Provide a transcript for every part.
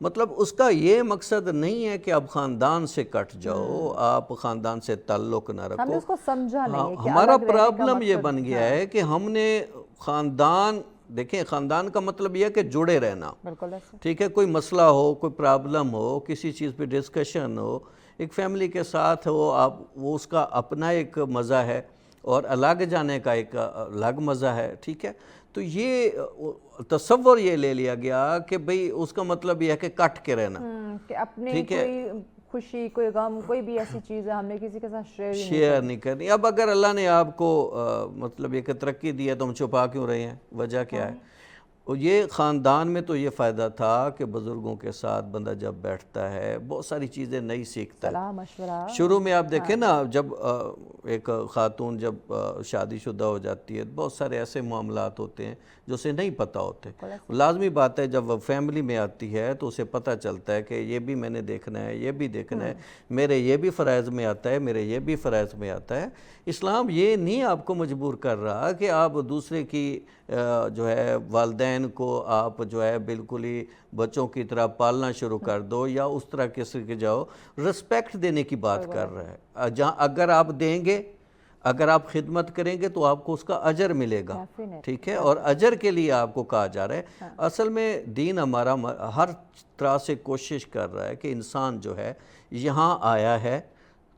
مطلب اس کا یہ مقصد نہیں ہے کہ آپ خاندان سے کٹ جاؤ، آپ خاندان سے تعلق نہ ہم نے رکھو. اس کو سمجھا نہیں ہے کہ ہمارا الگ رہنے کا پرابلم یہ مقصد- بن گیا ہے کہ ہم نے خاندان، دیکھیں خاندان کا مطلب یہ ہے کہ جڑے رہنا. بالکل ایسے. ٹھیک ہے، کوئی مسئلہ ہو، کوئی پرابلم ہو، کسی چیز پہ ڈسکشن ہو، ایک فیملی کے ساتھ ہو آپ، وہ اس کا اپنا ایک مزہ ہے اور الگ جانے کا ایک الگ مزہ ہے. ٹھیک ہے، تو یہ تصور یہ لے لیا گیا کہ بھئی اس کا مطلب یہ ہے کہ کٹ کے رہنا. کہ اپنی ٹھیک ہے، کوئی خوشی، کوئی غم، کوئی بھی ایسی چیز ہے ہم نے کسی کے ساتھ شیئر نہیں کرنی. اب اگر اللہ نے آپ کو مطلب یہ کہ ترقی دی ہے تو ہم چھپا کیوں رہے ہیں؟ وجہ کیا ہے؟ اور یہ خاندان میں تو یہ فائدہ تھا کہ بزرگوں کے ساتھ بندہ جب بیٹھتا ہے بہت ساری چیزیں نئی سیکھتا ہے. صلاح مشورہ. شروع میں آپ دیکھیں نا، جب ایک خاتون جب شادی شدہ ہو جاتی ہے بہت سارے ایسے معاملات ہوتے ہیں جو اسے نہیں پتہ ہوتے. لازمی بات ہے جب وہ فیملی میں آتی ہے تو اسے پتہ چلتا ہے کہ یہ بھی میں نے دیکھنا ہے، یہ بھی دیکھنا ہے، میرے یہ بھی فرائض میں آتا ہے، میرے یہ بھی فرائض میں آتا ہے. اسلام یہ نہیں آپ کو مجبور کر رہا کہ آپ دوسرے کی جو ہے والدین کو آپ جو ہے بالکل ہی بچوں کی طرح پالنا شروع کر دو یا اس طرح کسی کے جاؤ. رسپیکٹ دینے کی بات کر رہا ہے. جہاں اگر آپ دیں گے، اگر آپ خدمت کریں گے تو آپ کو اس کا اجر ملے گا. ٹھیک ہے، اور اجر کے لیے آپ کو کہا جا رہا ہے. اصل میں دین ہمارا ہر طرح سے کوشش کر رہا ہے کہ انسان جو ہے یہاں آیا ہے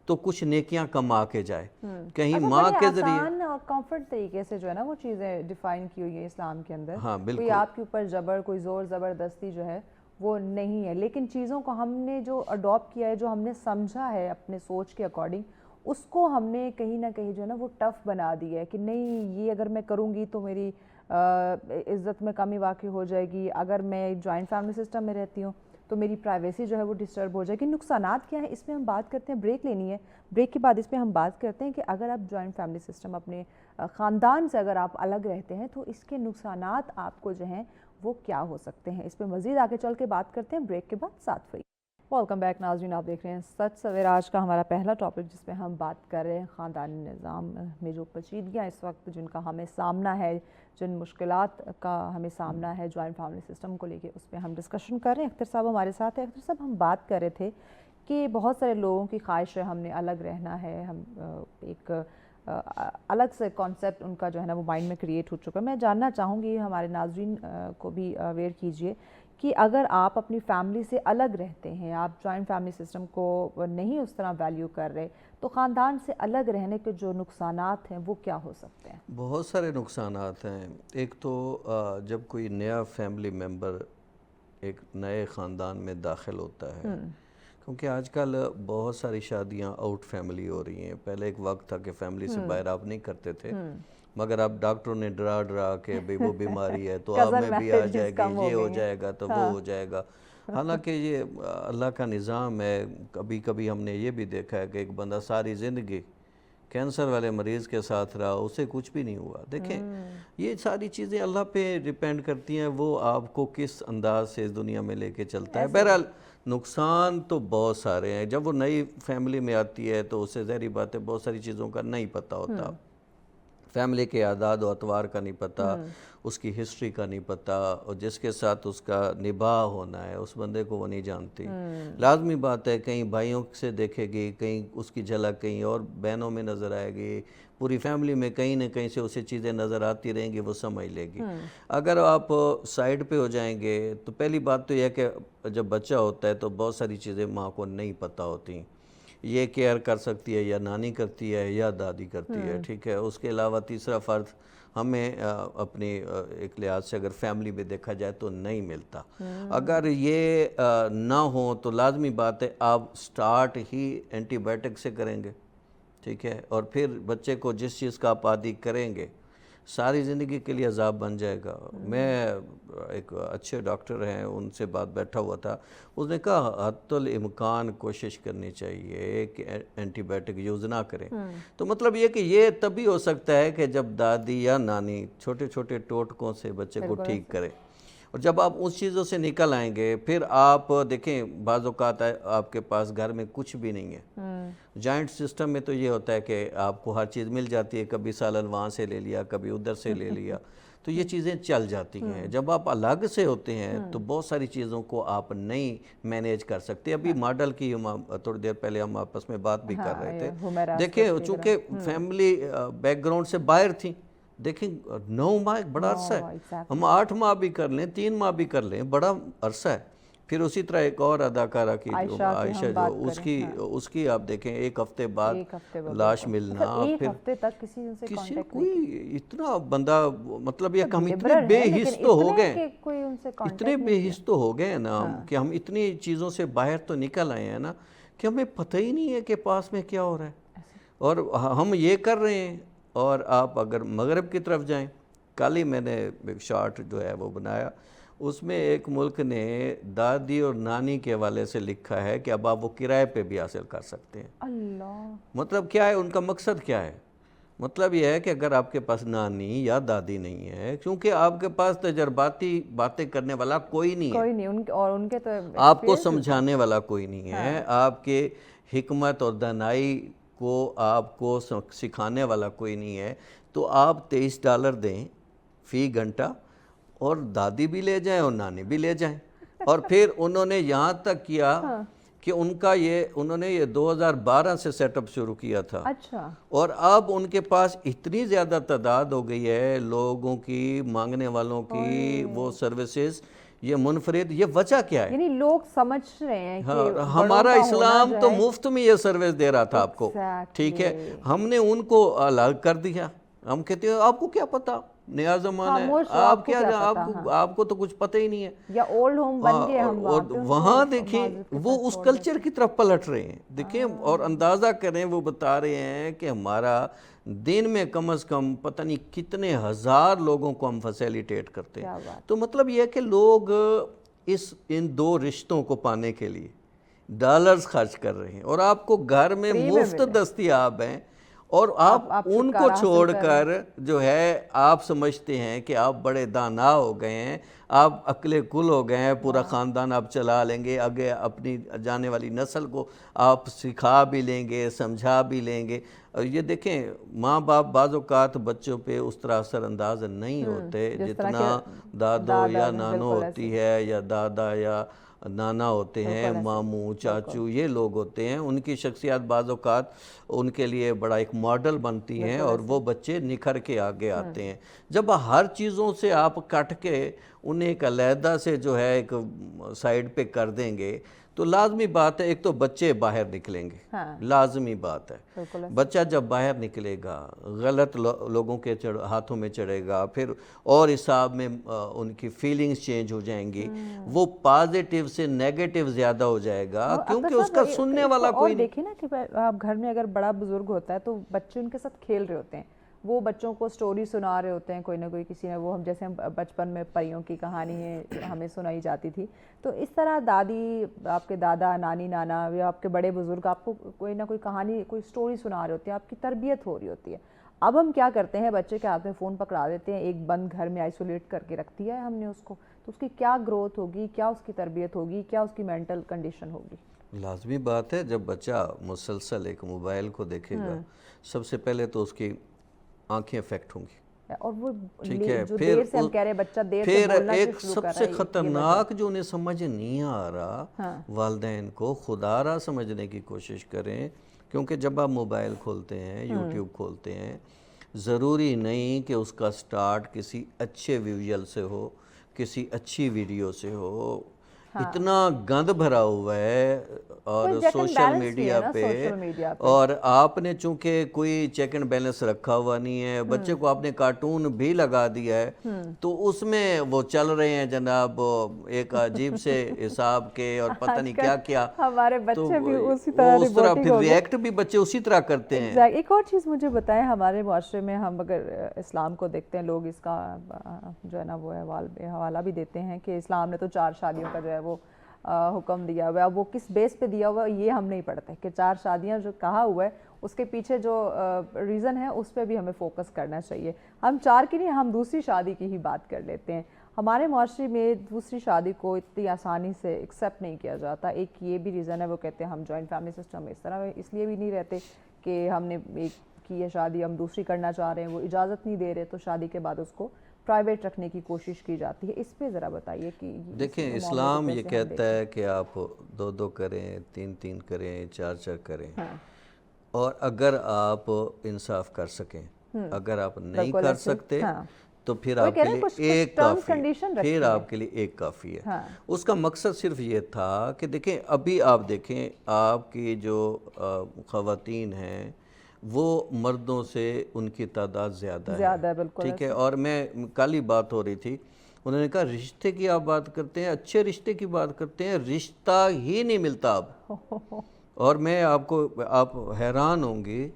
تو کچھ نیکیاں کما کے جائے. کہیں ماں کے ذریعے آسان اور کمفرٹ طریقے سے جو ہے نا وہ چیزیں ڈیفائن کی ہوئی ہیں اسلام کے اندر. ہاں بالکل. کوئی آپ کے اوپر جبر، کوئی زور زبردستی جو ہے وہ نہیں ہے. لیکن چیزوں کو ہم نے جو اڈاپٹ کیا ہے، جو ہم نے سمجھا ہے اپنے سوچ کے اکارڈنگ، اس کو ہم نے کہیں نہ کہیں جو ہے نا وہ ٹف بنا دی ہے کہ نہیں، یہ اگر میں کروں گی تو میری عزت میں کمی واقع ہو جائے گی. اگر میں جوائنٹ فیملی سسٹم میں رہتی ہوں تو میری پرائیویسی جو ہے وہ ڈسٹرب ہو جائے گی. نقصانات کیا ہیں اس میں ہم بات کرتے ہیں. بریک لینی ہے، بریک کے بعد اس پہ ہم بات کرتے ہیں کہ اگر آپ جوائنٹ فیملی سسٹم، اپنے خاندان سے اگر آپ الگ رہتے ہیں تو اس کے نقصانات آپ کو جو ہیں وہ کیا ہو سکتے ہیں. اس پہ مزید آگے چل کے بات کرتے ہیں بریک کے بعد. ساتھ رہیے. ویلکم بیک ناظرین، آپ دیکھ رہے ہیں سچ سویرا. آج کا ہمارا پہلا ٹاپک جس پہ ہم بات کر رہے ہیں خاندانی نظام میں جو پیچیدگیاں اس وقت جن کا ہمیں سامنا ہے، جن مشکلات کا ہمیں سامنا ہے جوائنٹ فیملی سسٹم کو لے کے، اس پہ ہم ڈسکشن کر رہے ہیں. اختر صاحب ہمارے ساتھ ہیں. اختر صاحب، ہم بات کر رہے تھے کہ بہت سارے لوگوں کی خواہش ہے ہم نے الگ رہنا ہے. ہم ایک الگ سے کانسیپٹ ان کا جو ہے نا وہ مائنڈ میں کریٹ ہو چکا. میں جاننا چاہوں گی، ہمارے ناظرین کو بھی اویئر کیجئے کہ اگر آپ اپنی فیملی سے الگ رہتے ہیں، آپ جوائنٹ فیملی سسٹم کو نہیں اس طرح ویلیو کر رہے، تو خاندان سے الگ رہنے کے جو نقصانات ہیں وہ کیا ہو سکتے ہیں؟ بہت سارے نقصانات ہیں. ایک تو جب کوئی نیا فیملی ممبر ایک نئے خاندان میں داخل ہوتا ہے، کیونکہ آج کل بہت ساری شادیاں آؤٹ فیملی ہو رہی ہیں. پہلے ایک وقت تھا کہ فیملی سے باہر آپ نہیں کرتے تھے، مگر اب ڈاکٹروں نے ڈرا کہ بھئی وہ بیماری ہے تو آپ میں بھی آ جائے گی، یہ ہو جائے گا تو وہ ہو جائے گا. حالانکہ یہ اللہ کا نظام ہے. کبھی کبھی ہم نے یہ بھی دیکھا ہے کہ ایک بندہ ساری زندگی کینسر والے مریض کے ساتھ رہا، اسے کچھ بھی نہیں ہوا. دیکھیں یہ ساری چیزیں اللہ پہ ڈیپینڈ کرتی ہیں، وہ آپ کو کس انداز سے اس دنیا میں لے کے چلتا ہے. بہرحال نقصان تو بہت سارے ہیں. جب وہ نئی فیملی میں آتی ہے تو اسے ظاہری بات ہے بہت ساری چیزوں کا نہیں پتہ ہوتا. فیملی کے اعداد و اطوار کا نہیں پتہ، اس کی ہسٹری کا نہیں پتہ، اور جس کے ساتھ اس کا نباہ ہونا ہے اس بندے کو وہ نہیں جانتی. لازمی بات ہے کہیں بھائیوں سے دیکھے گی، کہیں اس کی جھلک کہیں اور بہنوں میں نظر آئے گی، پوری فیملی میں کہیں نہ کہیں سے اسے چیزیں نظر آتی رہیں گی، وہ سمجھ لے گی. اگر آپ سائیڈ پہ ہو جائیں گے تو پہلی بات تو یہ ہے کہ جب بچہ ہوتا ہے تو بہت ساری چیزیں ماں کو نہیں پتہ ہوتی. یہ کیئر کر سکتی ہے یا نانی کرتی ہے یا دادی کرتی ہے. ٹھیک ہے، اس کے علاوہ تیسرا فرد ہمیں اپنی ایک لحاظ سے اگر فیملی میں دیکھا جائے تو نہیں ملتا. اگر یہ نہ ہو تو لازمی بات ہے آپ سٹارٹ ہی اینٹی بائیوٹک سے کریں گے. ٹھیک ہے، اور پھر بچے کو جس چیز کا آپ عادی کریں گے ساری زندگی کے لیے عذاب بن جائے گا. میں ایک اچھے ڈاکٹر ہیں ان سے بات بیٹھا ہوا تھا، اس نے کہا حتی الامکان کوشش کرنی چاہیے کہ اینٹی بائیوٹک یوز نہ کریں. تو مطلب یہ کہ یہ تبھی ہو سکتا ہے کہ جب دادی یا نانی چھوٹے چھوٹے ٹوٹکوں سے بچے کو ٹھیک کرے. اور جب آپ اس چیزوں سے نکل آئیں گے پھر آپ دیکھیں بعض اوقات آپ کے پاس گھر میں کچھ بھی نہیں ہے. جوائنٹ سسٹم میں تو یہ ہوتا ہے کہ آپ کو ہر چیز مل جاتی ہے، کبھی سالن وہاں سے لے لیا، کبھی ادھر سے لے لیا. تو یہ چیزیں چل جاتی ہیں. جب آپ الگ سے ہوتے ہیں تو بہت ساری چیزوں کو آپ نہیں مینیج کر سکتے. ابھی ماڈل کی تھوڑی دیر پہلے ہم آپس میں بات بھی کر رہے تھے. دیکھیں چونکہ فیملی بیک گراؤنڈ سے باہر تھیں، دیکھیں 9 ماہ ایک بڑا عرصہ ہے. ہم 8 ماہ بھی کر لیں، 3 ماہ بھی کر لیں، بڑا عرصہ ہے. پھر اسی طرح ایک اور اداکارہ کی عائشہ جو اس کی آپ دیکھیں 1 ہفتے بعد لاش ملنا. ایک ہفتے تک کسی کوئی اتنا بندہ مطلب یہ کہ ہم اتنے بے حس تو ہو گئے، اتنے بے حس تو ہو گئے نا کہ ہم اتنی چیزوں سے باہر تو نکل آئے ہیں نا کہ ہمیں پتہ ہی نہیں ہے کہ پاس میں کیا ہو رہا ہے. اور ہم یہ کر رہے ہیں. اور آپ اگر مغرب کی طرف جائیں، کل ہی میں نے ایک شارٹ جو ہے وہ بنایا، اس میں ایک ملک نے دادی اور نانی کے حوالے سے لکھا ہے کہ اب آپ وہ کرائے پہ بھی حاصل کر سکتے ہیں. اللہ، مطلب کیا ہے ان کا مقصد کیا ہے؟ مطلب یہ ہے کہ اگر آپ کے پاس نانی یا دادی نہیں ہے، کیونکہ آپ کے پاس تجرباتی باتیں کرنے والا کوئی نہیں ہے، اور ان کے تو آپ کو سمجھانے والا کوئی نہیں ہے، آپ کے حکمت اور دانائی کو آپ کو سکھانے والا کوئی نہیں ہے، تو آپ $23 دیں فی گھنٹہ اور دادی بھی لے جائیں اور نانی بھی لے جائیں. اور پھر انہوں نے یہاں تک کیا کہ انہوں نے یہ 2012 سے سیٹ اپ شروع کیا تھا. اچھا. اور اب ان کے پاس اتنی زیادہ تعداد ہو گئی ہے لوگوں کی، مانگنے والوں کی وہ سروسز، یہ منفرد. یہ وجہ کیا ہے؟ یعنی لوگ سمجھ رہے ہیں کہ ہمارا اسلام تو مفت میں یہ سروس دے رہا تھا آپ کو، ٹھیک ہے، ہم نے ان کو الگ کر دیا. ہم کہتے ہیں آپ کو کیا پتا، نیا زمانہ ہے، آپ کیا آپ کو تو کچھ پتہ ہی نہیں ہے. یا اولڈ ہوم بن گئے ہم، اور وہاں دیکھیں وہ اس کلچر کی طرف پلٹ رہے ہیں. دیکھیں اور اندازہ کریں، وہ بتا رہے ہیں کہ ہمارا دن میں کم از کم پتہ نہیں کتنے ہزار لوگوں کو ہم فیسیلیٹیٹ کرتے ہیں. تو مطلب یہ ہے کہ لوگ ان 2 رشتوں کو پانے کے لیے ڈالرز خرچ کر رہے ہیں، اور آپ کو گھر میں مفت دستیاب ہیں، اور آپ ان کو چھوڑ کر جو ہے آپ سمجھتے ہیں کہ آپ بڑے دانا ہو گئے ہیں، آپ عقل کل ہو گئے ہیں، پورا خاندان آپ چلا لیں گے، آگے اپنی جانے والی نسل کو آپ سکھا بھی لیں گے، سمجھا بھی لیں گے. اور یہ دیکھیں ماں باپ بعض اوقات بچوں پہ اس طرح اثر انداز نہیں ہوتے جتنا دادو یا نانو ہوتی ہے، یا دادا یا نانا ہوتے ہیں، ماموں چاچو، یہ لوگ ہوتے ہیں. ان کی شخصیات بعض اوقات ان کے لیے بڑا ایک ماڈل بنتی ہیں، اور وہ بچے نکھر کے آگے آتے ہیں. جب ہر چیزوں سے آپ کٹ کے انہیں ایک علیحدہ سے جو ہے ایک سائیڈ پہ کر دیں گے تو لازمی بات ہے ایک تو بچے باہر نکلیں گے، لازمی بات ہے. بچہ جب باہر نکلے گا، غلط لوگوں کے ہاتھوں میں چڑھے گا، پھر اور حساب میں ان کی فیلنگز چینج ہو جائیں گی، وہ پازیٹیو سے نیگیٹیو زیادہ ہو جائے گا، کیونکہ اس کا سننے والا کوئی نہیں. دیکھیں نا کہ آپ گھر میں اگر بڑا بزرگ ہوتا ہے تو بچے ان کے ساتھ کھیل رہے ہوتے ہیں، وہ بچوں کو سٹوری سنا رہے ہوتے ہیں، کوئی نہ کوئی کسی نے وہ ہم جیسے ہم بچپن میں پریوں کی کہانی ہے ہمیں سنائی جاتی تھی، تو اس طرح دادی، آپ کے دادا، نانی، نانا یا آپ کے بڑے بزرگ آپ کو کوئی نہ کوئی کہانی، کوئی سٹوری سنا رہے ہوتے ہیں، آپ کی تربیت ہو رہی ہوتی ہے. اب ہم کیا کرتے ہیں، بچے کے ہاتھ میں فون پکڑا دیتے ہیں، ایک بند گھر میں آئسولیٹ کر کے رکھ دیا ہے ہم نے اس کو، تو اس کی کیا گروتھ ہوگی، کیا اس کی تربیت ہوگی، کیا اس کی مینٹل کنڈیشن ہوگی. لازمی بات ہے جب بچہ مسلسل ایک موبائل کو دیکھے گا، سب سے پہلے تو اس کی آنکھیں افیکٹ ہوں گی، اور وہ ٹھیک ہے. جو دیر سے ہم کہہ رہے بچہ دیر سے بولنا ایک شروع سب کر سے رہا ہے، خطرناک جو انہیں سمجھ نہیں آ رہا، والدین کو خدا را سمجھنے کی کوشش کریں. کیونکہ جب آپ موبائل کھولتے ہیں، یوٹیوب کھولتے ہیں، ضروری نہیں کہ اس کا سٹارٹ کسی اچھے ویژول سے ہو، کسی اچھی ویڈیو سے ہو. اتنا گند بھرا ہوا ہے اور سوشل میڈیا پہ، اور آپ نے چونکہ کوئی چیک اینڈ بیلنس رکھا ہوا نہیں ہے، بچے کو آپ نے کارٹون بھی لگا دیا ہے تو اس میں وہ چل رہے ہیں جناب ایک عجیب سے حساب کے، اور پتہ نہیں کیا کیا. ہمارے بچے بھی اسی اس طرح پھر ریئیکٹ بھی بچے اسی طرح کرتے ہیں. ایک اور چیز مجھے بتائیں، ہمارے معاشرے میں ہم اگر اسلام کو دیکھتے ہیں، لوگ اس کا جو ہے نا وہ حوالہ بھی دیتے ہیں کہ اسلام نے تو 4 شادیوں کا جو ہے وہ حکم دیا ہوا ہے. اب وہ کس بیس پہ دیا ہوا ہے یہ ہم نہیں پڑھتے کہ 4 شادیاں جو کہا ہوا ہے اس کے پیچھے جو ریزن ہے اس پہ بھی ہمیں فوکس کرنا چاہیے. ہم 4 کی نہیں، ہم دوسری شادی کی ہی بات کر لیتے ہیں. ہمارے معاشرے میں دوسری شادی کو اتنی آسانی سے ایکسیپٹ نہیں کیا جاتا. ایک یہ بھی ریزن ہے، وہ کہتے ہیں ہم جوائنٹ فیملی سسٹم اس طرح اس لیے بھی نہیں رہتے کہ ہم نے ایک کی ہے شادی، ہم دوسری کرنا چاہ رہے ہیں، وہ اجازت نہیں دے رہے، تو شادی کے بعد اس کو پرائیویٹ رکھنے کی کوشش کی جاتی ہے. اس پہ ذرا بتائیے کہ دیکھیں اسلام یہ کہتا ہے کہ آپ 2 کریں، 3 کریں، 4 کریں، اور اگر آپ انصاف کر سکیں. اگر آپ نہیں کر سکتے تو پھر آپ کے لیے ایک کافی ہے، پھر آپ کے لیے ایک کافی ہے. اس کا مقصد صرف یہ تھا کہ دیکھیں ابھی آپ دیکھیں آپ کی جو خواتین ہیں وہ مردوں سے ان کی تعداد زیادہ ہے. ٹھیک ہے، اور میں کل ہی بات ہو رہی تھی، انہوں نے کہا رشتے کی آپ بات کرتے ہیں، اچھے رشتے کی بات کرتے ہیں، رشتہ ہی نہیں ملتا اب. اور میں آپ حیران ہوں گی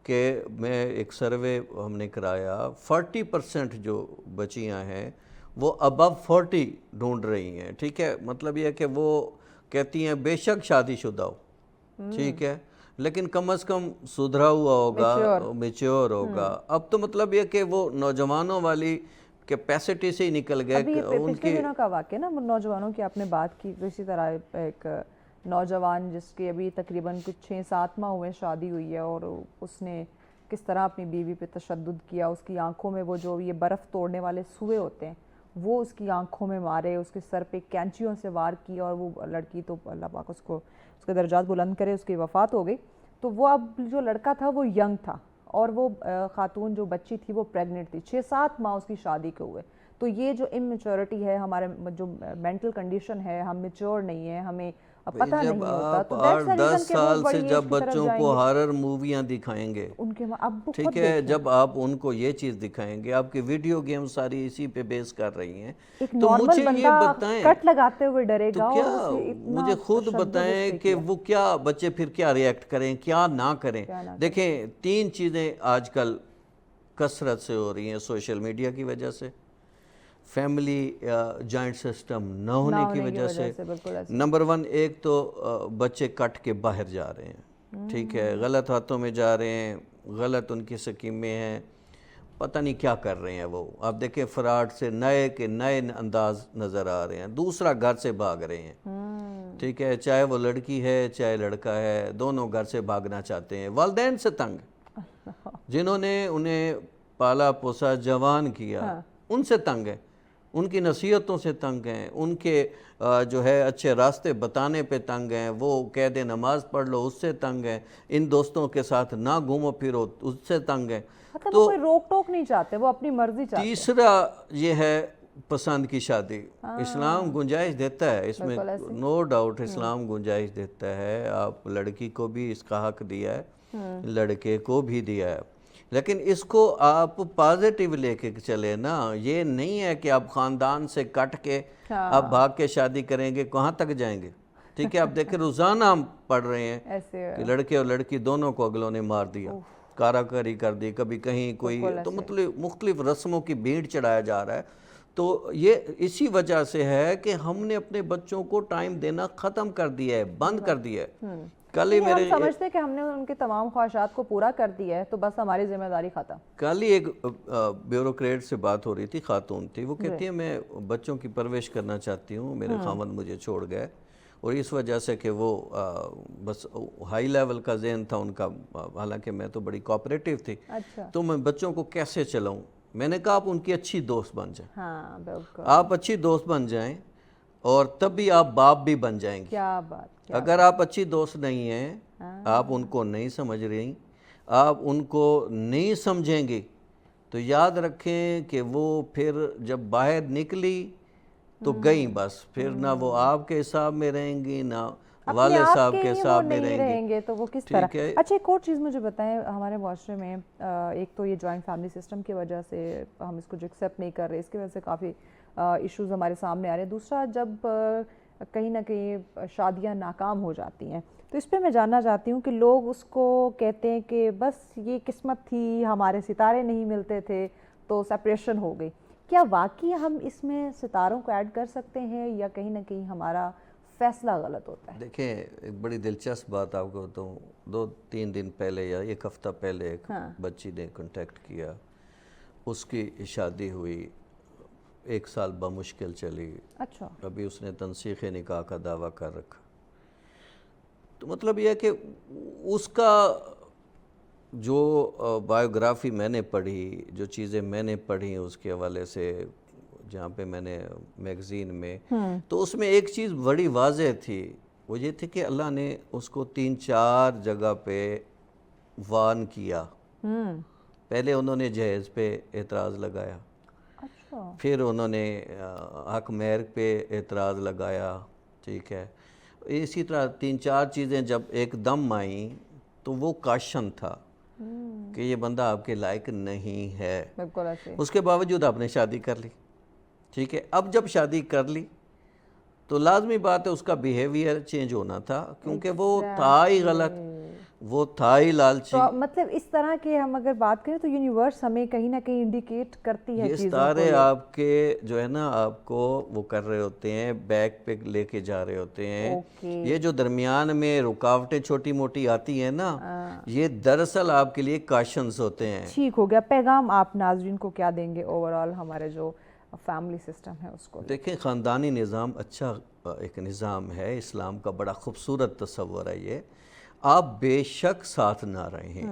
کہ میں ایک سروے ہم نے کرایا، 40% جو بچیاں ہیں وہ ابو 40 ڈھونڈ رہی ہیں. ٹھیک ہے، مطلب یہ ہے کہ وہ کہتی ہیں بے شک شادی شدہ ہو، ٹھیک ہے، لیکن کم از کم سدھرا ہوا ہوگا، میچور ہوگا. اب تو مطلب یہ کہ وہ نوجوانوں والی کیپیسٹی سے ہی نکل گئے. پچھلے دنوں کا واقعہ نا، نوجوانوں کی آپ نے بات کی، اسی طرح ایک نوجوان جس کے ابھی تقریباً کچھ 6-7 ماہ ہوئے شادی ہوئی ہے، اور اس نے کس طرح اپنی بیوی پہ تشدد کیا. اس کی آنکھوں میں وہ جو یہ برف توڑنے والے سوئے ہوتے ہیں وہ اس کی آنکھوں میں مارے، اس کے سر پہ کینچیوں سے وار کی، اور وہ لڑکی تو اللہ پاک اس کے درجات بلند کرے، اس کی وفات ہو گئی. تو وہ اب جو لڑکا تھا وہ ینگ تھا، اور وہ خاتون جو بچی تھی وہ پریگننٹ تھی. 6-7 ماہ اس کی شادی کے ہوئے. تو یہ جو اممیچورٹی ہے، ہمارے جو مینٹل کنڈیشن ہے، ہم میچور نہیں ہیں، ہمیں پتہ نہیں ہوتا. آپ 8-10 سال سے جب بچوں کو ہارر موویاں دکھائیں گے، ٹھیک ہے، جب آپ ان کو یہ چیز دکھائیں گے، آپ کی ویڈیو گیم ساری اسی پہ بیس کر رہی ہیں، تو مجھے یہ بتائیں، کٹ لگاتے ہوئے ڈرے گا، تو کیا مجھے خود بتائیں کہ وہ کیا بچے پھر کیا ریئیکٹ کریں، کیا نہ کریں. دیکھیں 3 چیزیں آج کل کثرت سے ہو رہی ہیں سوشل میڈیا کی وجہ سے، فیملی جوائنٹ سسٹم نہ ہونے کی وجہ سے. نمبر 1 ایک تو بچے کٹ کے باہر جا رہے ہیں، ٹھیک ہے، غلط ہاتھوں میں جا رہے ہیں، غلط ان کی سکیمیں ہیں، پتہ نہیں کیا کر رہے ہیں وہ. آپ دیکھیں فراڈ سے نئے کے نئے انداز نظر آ رہے ہیں. دوسرا گھر سے بھاگ رہے ہیں، ٹھیک ہے، چاہے وہ لڑکی ہے چاہے لڑکا ہے، دونوں گھر سے بھاگنا چاہتے ہیں. والدین سے تنگ، جنہوں نے انہیں پالا پوسا جوان کیا ان سے تنگ ہے، ان کی نصیحتوں سے تنگ ہیں، ان کے جو ہے اچھے راستے بتانے پہ تنگ ہیں. وہ کہہ دیں نماز پڑھ لو، اس سے تنگ ہیں. ان دوستوں کے ساتھ نہ گھومو پھرو، اس سے تنگ ہیں. تو کوئی روک ٹوک نہیں چاہتے، وہ اپنی مرضی چاہتے ہیں. تیسرا یہ ہے پسند کی شادی. اسلام گنجائش دیتا ہے اس میں، نو ڈاؤٹ اسلام گنجائش دیتا ہے. آپ لڑکی کو بھی اس کا حق دیا ہے، لڑکے کو بھی دیا ہے، لیکن اس کو آپ پازیٹیو لے کے چلے نا. یہ نہیں ہے کہ آپ خاندان سے کٹ کے آپ بھاگ کے شادی کریں گے، کہاں تک جائیں گے. ٹھیک ہے، آپ دیکھیں روزانہ ہم پڑھ رہے ہیں کہ لڑکے اور لڑکی دونوں کو اگلوں نے مار دیا، کاراکاری کر دی، کبھی کہیں کوئی، تو مختلف رسموں کی بھیڑ چڑھایا جا رہا ہے. تو یہ اسی وجہ سے ہے کہ ہم نے اپنے بچوں کو ٹائم دینا ختم کر دیا ہے، بند کر دیا ہے. کل ہی ہم سمجھتے کہ ہم نے ان کے تمام خواہشات کو پورا کر دیا ہے تو بس ہماری ذمہ داری ختم. کل ہی ایک بیوروکریٹ سے بات ہو رئی تھی، خاتون تھی، وہ کہتی ہے میں بچوں کی پرورش کرنا چاہتی ہوں، میرے خاوند مجھے چھوڑ گئے، اور اس وجہ سے کہ وہ بس ہائی لیول کا ذہن تھا ان کا، حالانکہ میں تو بڑی کوآپریٹیو تھی، تو میں بچوں کو کیسے چلاؤں. میں نے کہا آپ ان کی اچھی دوست بن جائیں، آپ اچھی دوست بن جائیں اور تب بھی آپ باپ بھی بن جائیں گے. کیا بات. اگر آپ اچھی دوست نہیں ہیں، آپ ان کو نہیں سمجھ رہی، آپ ان کو نہیں سمجھیں گے، تو یاد رکھیں کہ وہ پھر جب باہر نکلی تو گئیں بس. پھر نہ وہ آپ کے حساب میں رہیں گی، نہ والد صاحب کے حساب میں رہیں گے، تو وہ کس طرح. اچھا ایک اور چیز مجھے بتائیں، ہمارے معاشرے میں ایک تو یہ جوائنٹ فیملی سسٹم کی وجہ سے ہم اس کو جو ایکسیپٹ نہیں کر رہے، اس کی وجہ سے کافی ایشوز ہمارے سامنے آ رہے ہیں. دوسرا جب کہیں نہ کہیں شادیاں ناکام ہو جاتی ہیں تو اس پہ میں جاننا چاہتی ہوں کہ لوگ اس کو کہتے ہیں کہ بس یہ قسمت تھی، ہمارے ستارے نہیں ملتے تھے تو سیپریشن ہو گئی. کیا واقعی ہم اس میں ستاروں کو ایڈ کر سکتے ہیں یا کہیں نہ کہیں ہمارا فیصلہ غلط ہوتا ہے؟ دیکھیں ایک بڑی دلچسپ بات آپ کو بتاؤں، 2-3 دن پہلے یا 1 ہفتہ پہلے ایک بچی نے کنٹیکٹ کیا، اس کی شادی ہوئی، 1 سال بمشکل چلی. اچھا. ابھی اس نے تنسیخ نکاح کا دعویٰ کر رکھا. تو مطلب یہ ہے کہ اس کا جو بایوگرافی میں نے پڑھی, جو چیزیں میں نے پڑھی اس کے حوالے سے جہاں پہ میں نے میگزین میں, تو اس میں ایک چیز بڑی واضح تھی, وہ یہ تھی کہ اللہ نے اس کو 3-4 جگہ پہ وارن کیا. پہلے انہوں نے جہیز پہ اعتراض لگایا, پھر انہوں نے حق مہر پہ اعتراض لگایا, ٹھیک ہے. اسی طرح 3-4 چیزیں جب ایک دم آئیں تو وہ کاشن تھا کہ یہ بندہ آپ کے لائق نہیں ہے. بالکل ایسے. اس کے باوجود آپ نے شادی کر لی, ٹھیک ہے. اب جب شادی کر لی تو لازمی بات ہے اس کا بیہیویئر چینج ہونا تھا, کیونکہ وہ تھا ہی غلط, وہ تھا ہی لالچی. تو مطلب اس طرح کے ہم اگر بات کریں تو یونیورس ہمیں کہیں نہ کہیں انڈیکیٹ کرتی ہے یہ چیزوں کو. ستارے آپ کے جو ہے نا آپ کو وہ کر رہے ہوتے ہیں, بیک پہ لے کے جا رہے ہوتے ہیں. یہ جو درمیان میں رکاوٹیں چھوٹی موٹی آتی ہیں نا, یہ دراصل آپ کے لیے کاشنز ہوتے ہیں. ٹھیک ہو گیا. پیغام آپ ناظرین کو کیا دیں گے اوورآل ہمارے جو فیملی سسٹم ہے اس کو؟ دیکھیں, خاندانی نظام اچھا ایک نظام ہے, اسلام کا بڑا خوبصورت تصور ہے یہ. آپ بے شک ساتھ نہ رہیں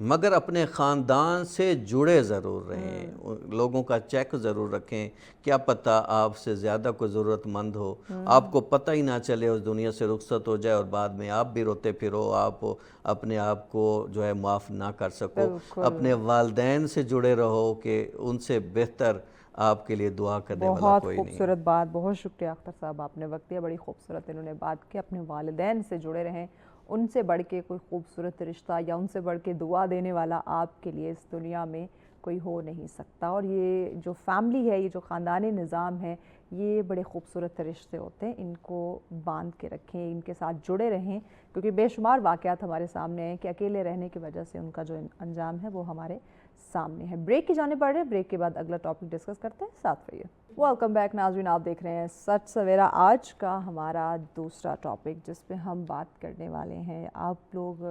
مگر اپنے خاندان سے جڑے ضرور رہیں, لوگوں کا چیک ضرور رکھیں. کیا پتہ آپ سے زیادہ کوئی ضرورت مند ہو, آپ کو پتہ ہی نہ چلے, اس دنیا سے رخصت ہو جائے اور بعد میں آپ بھی روتے پھرو, آپ اپنے آپ کو جو ہے معاف نہ کر سکو. اپنے والدین سے جڑے رہو کہ ان سے بہتر آپ کے لیے دعا کرنے والا کوئی نہیں. بہت خوبصورت بات, بہت شکریہ اختر صاحب, آپ نے وقت دیا. بڑی خوبصورت انہوں نے بات کی. اپنے والدین سے جڑے رہیں, ان سے بڑھ کے کوئی خوبصورت رشتہ یا ان سے بڑھ کے دعا دینے والا آپ کے لیے اس دنیا میں کوئی ہو نہیں سکتا. اور یہ جو فیملی ہے, یہ جو خاندانی نظام ہے, یہ بڑے خوبصورت رشتے ہوتے ہیں. ان کو باندھ کے رکھیں, ان کے ساتھ جڑے رہیں, کیونکہ بے شمار واقعات ہمارے سامنے ہیں کہ اکیلے رہنے کی وجہ سے ان کا جو انجام ہے وہ ہمارے سامنے ہے. بریک کی جانے پڑ رہے ہیں, بریک کے بعد اگلا ٹاپک ڈسکس کرتے ہیں, ساتھ رہیے. ویلکم بیک ناظرین, آپ دیکھ رہے ہیں سچ سویرا. آج کا ہمارا دوسرا ٹاپک جس پہ ہم بات کرنے والے ہیں, آپ لوگ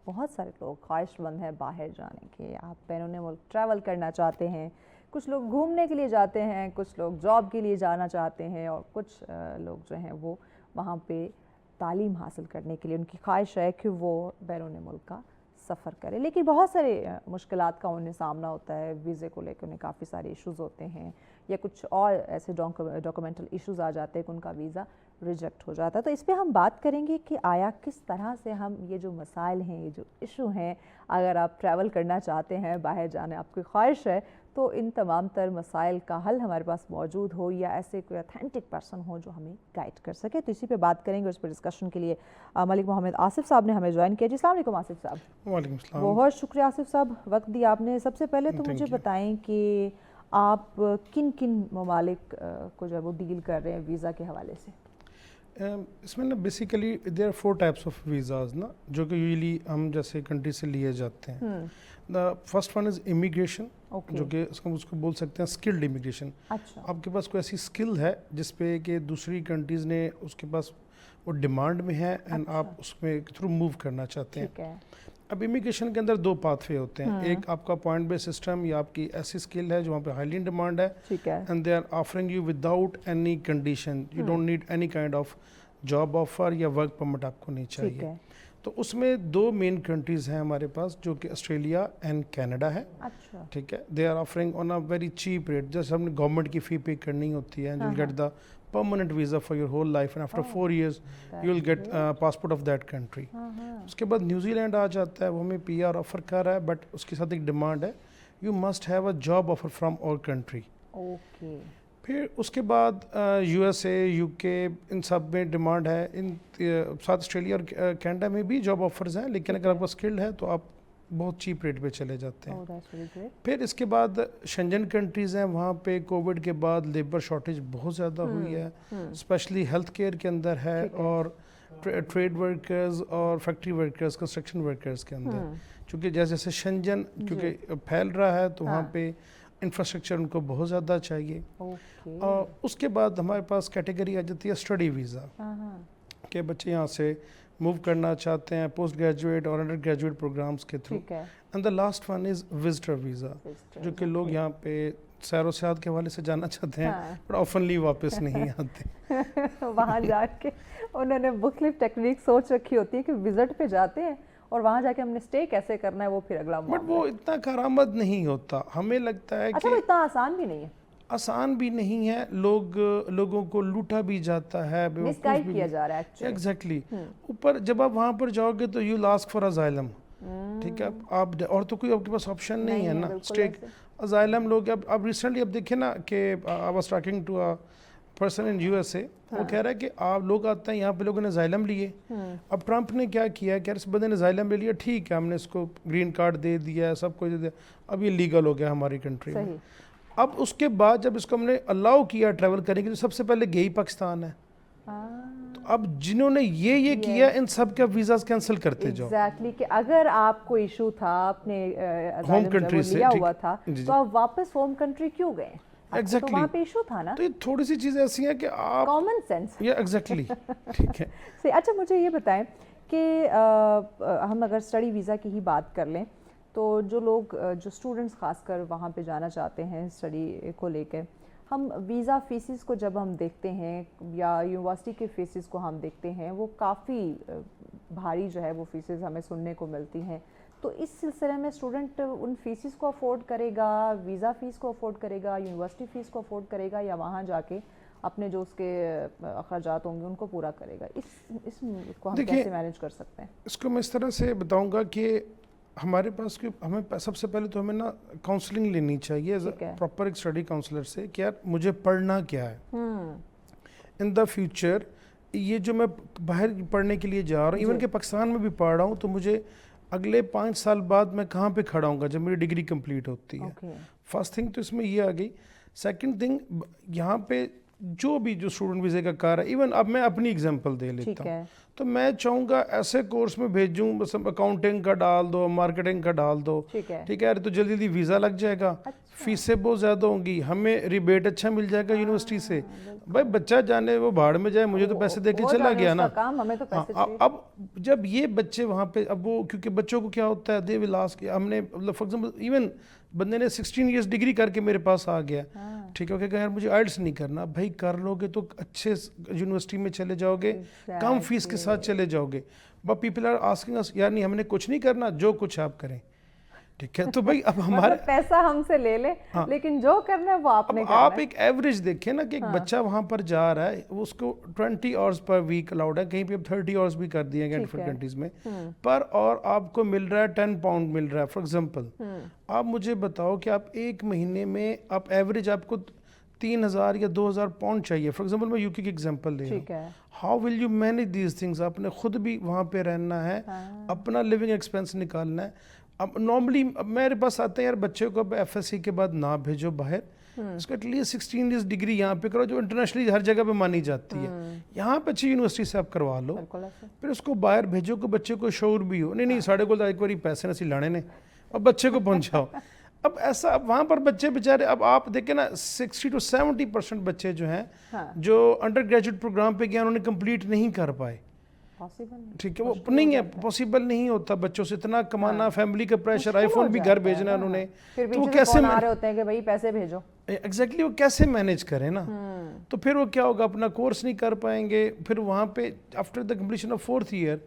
بہت سارے لوگ خواہش مند ہیں باہر جانے کے. آپ بیرون ملک ٹریول کرنا چاہتے ہیں, کچھ لوگ گھومنے کے لیے جاتے ہیں, کچھ لوگ جاب کے لیے جانا چاہتے ہیں, اور کچھ لوگ جو ہیں وہ وہاں پہ تعلیم حاصل کرنے کے لیے ان کی خواہش ہے کہ وہ بیرون ملک کا سفر کرے. لیکن بہت سارے مشکلات کا انہیں سامنا ہوتا ہے. ویزے کو لے کے انہیں کافی سارے ایشوز ہوتے ہیں, یا کچھ اور ایسے ڈاکومنٹل ایشوز آ جاتے ہیں کہ ان کا ویزا ریجیکٹ ہو جاتا ہے. تو اس پہ ہم بات کریں گے کہ آیا کس طرح سے ہم یہ جو مسائل ہیں, یہ جو ایشو ہیں, اگر آپ ٹریول کرنا چاہتے ہیں, باہر جانے آپ کی خواہش ہے, تو ان تمام تر مسائل کا حل ہمارے پاس موجود ہو, یا ایسے کوئی اتھینٹک پرسن ہو جو ہمیں گائیڈ کر سکے. تو اسی پہ بات کریں گے. اس پہ ڈسکشن کے لیے ملک محمد آصف صاحب نے ہمیں جوائن کیا. جی السلام علیکم آصف صاحب. وعلیکم السلام. بہت شکریہ آصف صاحب, وقت دیا آپ نے. سب سے پہلے تو مجھے بتائیں کہ آپ کن کن ممالک کو جو ہے وہ ڈیل کر رہے ہیں ویزا کے حوالے سے؟ اس میں نا basically there are 4 types of visas نا, جو کہ یوزلی ہم جیسے کنٹری سے لیے جاتے ہیں. The first one is immigration, جو کہ اس کو بول سکتے ہیں اسکلڈ امیگریشن. آپ کے پاس کوئی ایسی اسکل ہے جس پہ کہ دوسری کنٹریز نے اس کے پاس وہ ڈیمانڈ میں ہے, اینڈ آپ اس میں تھرو موو کرنا چاہتے ہیں. اب امیگریشن کے اندر 2 پاتھ وے ہوتے ہیں. ایک آپ کا پوائنٹ بیس سسٹم, یا آپ کی ایسی اسکل ہے جو وہاں پہ ہائیلی ان ڈیمانڈ ہے, and they are offering you without any condition, you don't need any kind of job offer یا ورک پرمٹ آپ کو نہیں چاہیے. تو اس میں 2 مین کنٹریز ہیں ہمارے پاس, جو کہ آسٹریلیا اینڈ کینیڈا ہے. ٹھیک ہے, they are offering on a very cheap rate. جیسے ہم نے گورنمنٹ کی فی پے کرنی ہوتی ہے, you get the permanent visa for your whole life, and after 4 years you will get passport of that country. اس کے بعد نیوزی لینڈ آ جاتا ہے, وہ ہمیں پی آر آفر کر رہا ہے, بٹ اس کے ساتھ ایک ڈیمانڈ ہے, you must have a job offer from our country. پھر اس کے بعد یو ایس اے, یو کے, ان سب میں ڈیمانڈ ہے. ان ساتھ آسٹریلیا اور کینیڈا میں بھی جاب آفرز ہیں, لیکن اگر آپ کا اسکلڈ ہے تو آپ بہت چیپ ریٹ پہ چلے جاتے ہیں. پھر اس کے بعد شنجن کنٹریز ہیں, وہاں پہ کووڈ کے بعد لیبر شارٹیج بہت زیادہ ہوئی ہے, اسپیشلی ہیلتھ کیئر کے اندر ہے, اور ٹریڈ ورکرز اور فیکٹری ورکرز, کنسٹرکشن ورکرز کے اندر. چونکہ جیسے جیسے شنجن کیونکہ پھیل رہا ہے, تو وہاں پہ انفراسٹرکچر ان کو بہت زیادہ چاہیے. اور اس کے بعد ہمارے پاس کیٹیگری آ جاتی ہے اسٹڈی ویزا, کہ بچے یہاں سے موو کرنا چاہتے ہیں پوسٹ گریجویٹ اور انڈر گریجویٹ پروگرامز کے through. And the last one is visitor visa, جو کہ لوگ یہاں پہ سیر و سیاحت کے حوالے سے جانا چاہتے ہیں, بٹ آفنلی واپس نہیں آتے. وہاں جا کے انہوں نے مختلف ٹیکنیک سوچ رکھی ہوتی ہے کہ وزٹ پہ جاتے ہیں اور وہاں جا کے ہم نے اسٹے کیسے کرنا ہے وہ پھر اگلا بٹ وہ اتنا کارآمد نہیں ہوتا. ہمیں لگتا ہے اچھا وہ اتنا آسان بھی نہیں ہے, آسان بھی نہیں ہے, لوگوں کو لوٹا بھی جاتا ہے, مس گائیڈ کیا جا رہا ہے ایکچولی. ایگزیکٹلی. اوپر جب آپ وہاں پر جاؤ گے تو یو آسک فار ازائلم, ٹھیک ہے, آپ اور تو کوئی آپ کے پاس آپشن نہیں ہے نا. اسٹیٹ ازائلم لوگ اب ریسنٹلی اب دیکھیں نا کہ I was talking to a person in U S A, وہ کہہ رہا ہے کہ آپ لوگ آتے ہیں یہاں پہ, لوگوں نے ازائلم لیے. اب ٹرمپ نے کیا کیا کہ اس بندے نے ازائلم لے لیا, ٹھیک ہے, ہم نے اس کو گرین کارڈ دے دیا, سب کچھ دے دیا, اب یہ لیگل ہو گیا ہماری کنٹری میں. اب اس کے بعد جب اس کو ہم نے الاؤ کیا ٹریول کرنے کے, تو سب سے پہلے گئی پاکستان ہے. تو اب جنہوں نے یہ کیا, ان سب کے ویزاز کینسل کرتے جاؤ. ایگزیکٹلی, کہ اگر آپ کو ایشو تھا اپنے ہوم کنٹری سے لیا ہوا تھا تو آپ واپس ہوم کنٹری کیوں گئے؟ ایگزیکٹلی, وہاں پہ ایشو تھا نا. تو یہ تھوڑی سی چیزیں ایسی ہیں کہ آپ کامن سینس. ایگزیکٹلی, ٹھیک ہے. اچھا مجھے یہ بتائیں کہ ہم اگر اسٹڈی ویزا کی ہی بات کر لیں تو جو لوگ جو اسٹوڈنٹس خاص کر وہاں پہ جانا چاہتے ہیں اسٹڈی کو لے کے, ہم ویزا فیسز کو جب ہم دیکھتے ہیں یا یونیورسٹی کے فیسز کو ہم دیکھتے ہیں, وہ کافی بھاری جو ہے وہ فیسز ہمیں سننے کو ملتی ہیں. تو اس سلسلے میں اسٹوڈنٹ ان فیسز کو افورڈ کرے گا, ویزا فیس کو افورڈ کرے گا, یونیورسٹی فیس کو افورڈ کرے گا, یا وہاں جا کے اپنے جو اس کے اخراجات ہوں گے ان کو پورا کرے گا؟ اس کو ہم کیسے مینیج کر سکتے ہیں؟ اس کو میں اس طرح سے بتاؤں گا کہ ہمارے پاس ہمیں سب سے پہلے تو ہمیں نا کاؤنسلنگ لینی چاہیے پراپر ایک اسٹڈی کاؤنسلر سے, کہ یار مجھے پڑھنا کیا ہے ان دا فیوچر. یہ جو میں باہر پڑھنے کے لیے جا رہا ہوں, ایون کہ پاکستان میں بھی پڑھ رہا ہوں, تو مجھے اگلے 5 سال بعد میں کہاں پہ کھڑا ہوں گا جب میری ڈگری کمپلیٹ ہوتی ہے. فرسٹ تھنگ تو اس میں یہ آ گئی. سیکنڈ تھنگ, یہاں پہ جو اسٹوڈنٹ ویزے کا کار ہے, ایون اب میں اپنی اگزامپل دے لیتا ہوں, تو میں چاہوں گا ایسے کورس میں بھیجوں, بس اکاؤنٹنگ کا ڈال دو, مارکیٹنگ کا ڈال دو, ٹھیک ہے, تو جلدی ویزا لگ جائے گا, فیسیں بہت زیادہ ہوں گی, ہمیں ریبیٹ اچھا مل جائے گا یونیورسٹی سے. بھائی بچہ جانے وہ بھاڑ میں جائے, مجھے تو پیسے دے کے چلا گیا نا. اب جب یہ بچے وہاں پہ, اب وہ کیونکہ بچوں کو کیا ہوتا ہے, دے ول آسک, ہم نے فار ایگزامپل ایون بندے نے 16 ایئرس ڈگری کر کے میرے پاس آ گیا, ٹھیک ہے, کہ یار مجھے آئلٹس نہیں کرنا. بھائی کر لو گے تو اچھے یونیورسٹی میں چلے جاؤ گے, کم فیس کے ساتھ چلے جاؤ گے. بٹ پیپل آر آسکنگ اس, یار نہیں ہم نے کچھ نہیں کرنا, جو کچھ آپ کریں, ٹھیک ہے. تو بھائی اب ہمارا پیسہ ہم سے لے لے, لیکن جو کرنا ہے وہ آپ نے کرنا ہے. آپ ایک ایوریج دیکھیں نا کہ ایک بچہ وہاں پر جا رہا ہے, اس کو 20 آورس پر ویک الاؤڈ ہے, کہیں پہ اب 30 آورس بھی کر دیے گئے ڈفرنٹ کنٹریز میں پر, اور آپ کو مل رہا ہے 10 پاؤنڈ مل رہا ہے. فار ایگزامپل آپ مجھے بتاؤ کہ آپ ایک مہینے میں آپ ایوریج آپ کو 3000 یا 2000 پاؤنڈ چاہیے. فار ایگزامپل میں یو کے کی ایگزامپل دے رہا ہوں. How will you manage these things? آپ نے خود بھی وہاں پہ رہنا ہے, اپنا لیونگ ایکسپینس نکالنا ہے. اب نارملی میرے پاس آتے ہیں, یار بچے کو اب ایف ایس سی کے بعد نہ بھیجو باہر, اس کو ایٹ لیسٹ 16 ایئرس ڈگری یہاں پہ کرو جو انٹرنیشنلی ہر جگہ پہ مانی جاتی ہے. یہاں پہ اچھی یونیورسٹی سے آپ کروا لو, پھر اس کو باہر بھیجو کہ بچے کو شعور بھی ہو. نہیں ساڑھے کو ایک بار پیسے نہ سی لانے نے, اب بچے کو پہنچاؤ. اب ایسا وہاں پر بچے بیچارے, اب آپ دیکھیں نا 60 to 70% بچے جو ہیں جو انڈر گریجویٹ پروگرام پہ گئے, انہوں نے کمپلیٹ نہیں کر پائے. ٹھیک ہے, وہ نہیں ہے, پاسبل نہیں ہوتا بچوں سے اتنا کمانا, فیملی کا پریشر, آئی فون بھی گھر بھیجنا انہوں نے, تو وہ کیسے ہوتے ہیں کہ بھائی پیسے بھیجو. ایگزیکٹلی, وہ کیسے مینیج کریں نا. تو پھر وہ کیا ہوگا, اپنا کورس نہیں کر پائیں گے. پھر وہاں پہ after the completion of 4th year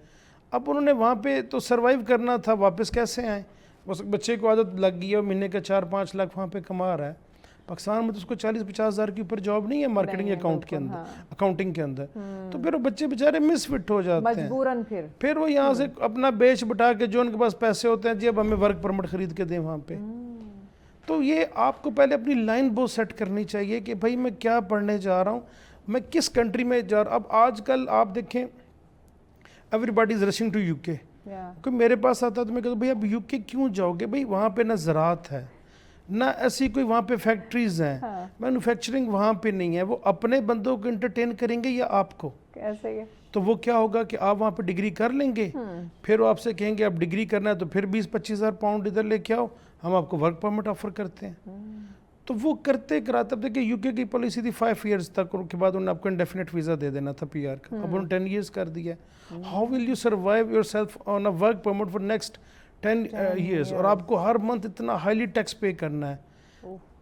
اب انہوں نے وہاں پہ تو سروائیو کرنا تھا, واپس کیسے آئیں؟ بچے کو عادت لگ گئی ہے, مہینے کا 4-5 لاکھ وہاں پہ کما رہا ہے. پاکستان میں تو اس کو 40-50 ہزار کے اوپر جاب نہیں ہے مارکیٹنگ اکاؤنٹنگ کے اندر. تو پھر وہ بچے بیچارے مس فٹ ہو جاتے ہیں مجبوراً. پھر وہ یہاں سے اپنا بیچ بٹا کے, جو ان کے پاس پیسے ہوتے ہیں, جی اب ہمیں ورک پرمٹ خرید کے دیں وہاں پہ. تو یہ آپ کو پہلے اپنی لائن بہت سیٹ کرنی چاہیے کہ بھائی میں کیا پڑھنے جا رہا ہوں, میں کس کنٹری میں جا رہا ہوں. اب آج کل آپ دیکھیں everybody is rushing to U K. کوئی میرے پاس آتا تو میں کہتا ہوں بھائی اب یو کے کیوں جاؤ گے؟ بھائی وہاں پہ نہ زراعت ہے, نہ ایسی کوئی وہاں پہ فیکٹریز ہیں, مینوفیکچرنگ وہاں پہ نہیں ہے. وہ اپنے بندوں کو انٹرٹین کریں گے یا آپ کو؟ تو وہ کیا ہوگا کہ آپ وہاں پہ ڈگری کر لیں گے, پھر وہ آپ سے کہیں گے اب ڈگری کرنا ہے تو پھر 20-25 ہزار پاؤنڈ ادھر لے کے آؤ, ہم آپ کو ورک پرمٹ آفر کرتے ہیں. تو وہ کرتے کراتے, اب دیکھیں یو کے کی پالیسی تھی 5 ایئرس تک, ان کے بعد انہوں نے آپ کو انڈیفینٹ ویزا دے دینا تھا پی آر کا, اب انہوں نے 10 ایئرس کر دیا. How will you survive your self on a work permit for next 10 years, اور آپ کو ہر منتھ اتنا ہائیلی ٹیکس پے کرنا ہے.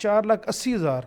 4,80,000,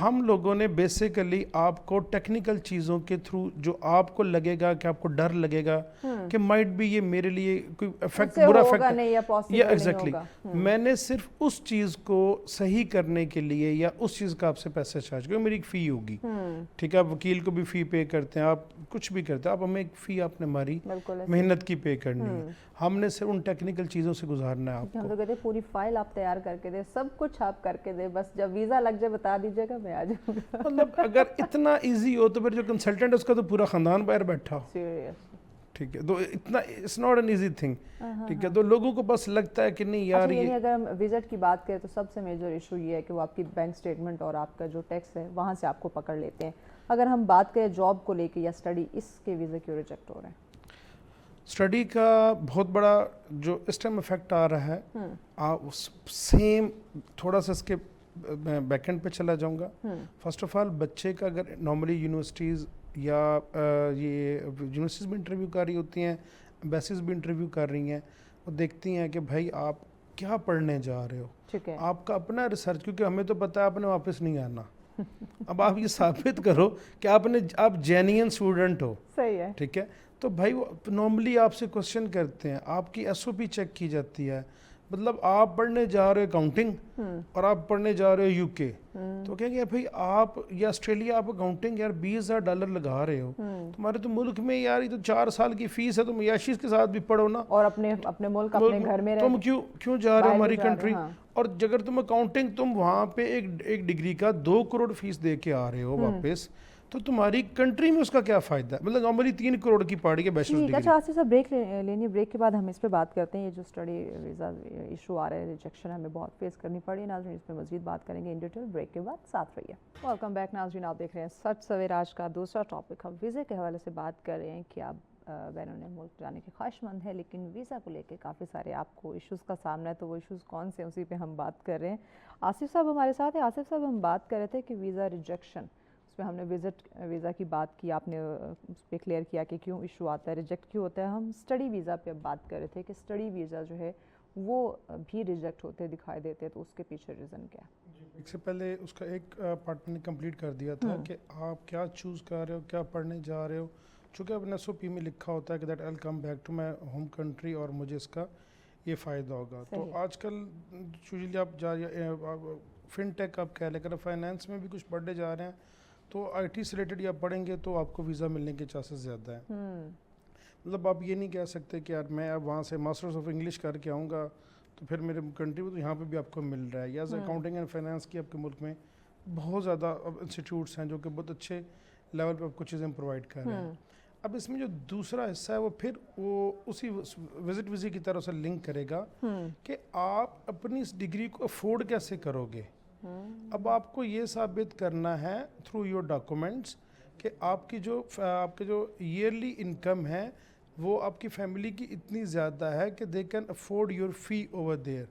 ہم لوگوں نے بیسیکلی آپ کو ٹیکنیکل چیزوں کے تھرو جو آپ کو لگے گا کہ آپ کو ڈر لگے گا کہ مائٹ بھی یہ میرے لیے کوئی افیکٹ برا افیکٹ یا ایگزیکٹلی میں نے صرف اس چیز کو صحیح کرنے کے لیے یا اس چیز کا آپ سے پیسہ چارج کیونکہ میری ایک فی ہوگی, ٹھیک ہے, آپ وکیل کو بھی فی پے کرتے ہیں, آپ کچھ بھی کرتے ہیں, آپ ہمیں ایک فی آپ نے ہماری محنت کی پے کرنی ہے, ہم نے صرف ان ٹیکنیکل چیزوں سے گزارنا ہے آپ کو. ہم تو کہتے ہیں پوری فائل آپ تیار کر کے دیں, سب کچھ آپ کر کے دیں, بس جب ویزا لگ جائے بتا دیجیے گا میں آ جاؤں گا. مطلب اگر اتنا ایزی ہو تو پھر جو کنسلٹنٹ ہے اس کا تو پورا خاندان باہر بیٹھا ہو, ٹھیک ہے, تو اتنا it's not an easy thing, ٹھیک ہے, تو لوگوں کو بس لگتا ہے کہ نہیں یار یعنی اگر ہم وزٹ کی بات کریں تو سب سے میجر ایشو یہ ہے کہ وہ آپ کی بینک سٹیٹمنٹ اور آپ کا جو ٹیکس ہے وہاں سے آپ کو پکڑ لیتے ہیں. اگر ہم بات کریں جاب کو لے کے یا اسٹڈی, اس کے ویزے کیوں ریجیکٹ ہو رہے ہیں؟ اسٹڈی کا بہت بڑا جو اس ٹائم افیکٹ آ رہا ہے, سیم تھوڑا سا اس کے بیک اینڈ پہ چلا جاؤں گا. فرسٹ آف آل بچے کا اگر نارملی یونیورسٹیز یا یہ یونیورسٹیز بھی انٹرویو کر رہی ہوتی ہیں, ایمبیسیز بھی انٹرویو کر رہی ہیں, وہ دیکھتی ہیں کہ بھائی آپ کیا پڑھنے جا رہے ہو, آپ کا اپنا ریسرچ, کیونکہ ہمیں تو پتہ ہے آپ نے واپس نہیں آنا. اب آپ یہ ثابت کرو کہ آپ جینین اسٹوڈنٹ ہو, صحیح ہے, ٹھیک ہے, تو بھائی وہ نارملی آپ سے کوشچن کرتے ہیں, آپ کی ایس او پی چیک کی جاتی ہے. مطلب آپ پڑھنے جا رہے ہو اکاؤنٹنگ اور آپ پڑھنے جا رہے ہو یو کے, تو کہیں گے بھائی آپ یا آسٹریلیا آپ اکاؤنٹنگ یار $20,000 لگا رہے ہو, تمہارے تو ملک میں یار یہ تو 4 سال کی فیس ہے, تم عیاشی کے ساتھ بھی پڑھو نا, اور اپنے ملک اپنے گھر میں تم کیوں جا رہے ہو ہماری کنٹری. اور اگر تم اکاؤنٹنگ تم وہاں پہ ایک ڈگری کا 2 کروڑ فیس دے کے آ رہے ہو واپس, تو تمہاری کنٹری میں اس کا کیا فائدہ ہے. مطلب نارملی 3 کروڑ کی پڑ گئی بیچلر ڈگری. اچھا آصف صاحب بریک لینی, بریک کے بعد ہم اس پہ بات کرتے ہیں. یہ جو اسٹڈی ویزا ایشو آ رہا ہے, ریجیکشن ہمیں بہت فیس کرنی پڑی ہے. ناظرین اس پہ مزید بات کریں گے ان ڈیٹیل, بریک کے بعد ساتھ رہیے. ویلکم بیک ناظرین, آپ دیکھ رہے ہیں سچ سویرا. آج کا دوسرا ٹاپک ہم ویزے کے حوالے سے بات کر رہے ہیں کہ آپ بیرون ملک جانے کے خواہش مند ہیں لیکن ویزا کو لے کے کافی سارے آپ کو ایشوز کا سامنا ہے, تو وہ ایشوز کون سے ہیں اسی پہ ہم بات کر رہے ہیں. آصف صاحب ہمارے ساتھ ہیں. آصف صاحب ہم بات کر رہے تھے کہ ویزا ریجیکشن, اس میں ہم نے ویزا کی بات کی, آپ نے اس پہ کلیئر کیا کہ کیوں ایشو آتا ہے, ریجیکٹ کیوں ہوتا ہے. ہم اسٹڈی ویزا پہ بات کر رہے تھے کہ اسٹڈی ویزا جو ہے وہ بھی ریجیکٹ ہوتے دکھائی دیتے, تو اس کے پیچھے ریزن کیا ہے؟ ایک سے پہلے اس کا ایک پارٹ میں نے کمپلیٹ کر دیا تھا کہ آپ کیا چوز کر رہے ہو, کیا پڑھنے جا رہے ہو. چونکہ اب ایس او پی میں لکھا ہوتا ہے کہ that I will come back to my home country اور مجھے اس کا یہ فائدہ ہوگا. تو آج کل یوزلی آپ فن ٹیک آپ کہہ لیں, اگر فائنینس میں بھی کچھ پڑھنے جا رہے ہیں تو آئی ٹی سے ریلیٹڈ یا پڑھیں گے تو آپ کو ویزا ملنے کے چانسز زیادہ ہیں. مطلب آپ یہ نہیں کہہ سکتے کہ یار میں اب وہاں سے ماسٹرز آف انگلش کر کے آؤں گا تو پھر میرے کنٹری میں تو یہاں پہ بھی آپ کو مل رہا ہے. یا اکاؤنٹنگ اینڈ فائنینس کی آپ کے ملک میں بہت زیادہ انسٹیٹیوٹس ہیں جو کہ بہت اچھے لیول پہ آپ کو چیزیں پرووائڈ کر رہے ہیں. اب اس میں جو دوسرا حصہ ہے وہ پھر وہ اسی وزٹ ویزے کی طرح سے لنک کرے گا کہ آپ اپنی اس ڈگری کو افورڈ کیسے کرو گے. اب آپ کو یہ ثابت کرنا ہے تھرو یور ڈاکومنٹس کہ آپ کے جو ایئرلی انکم ہے وہ آپ کی فیملی کی اتنی زیادہ ہے کہ دے کین افورڈ یور فی اوور دیئر.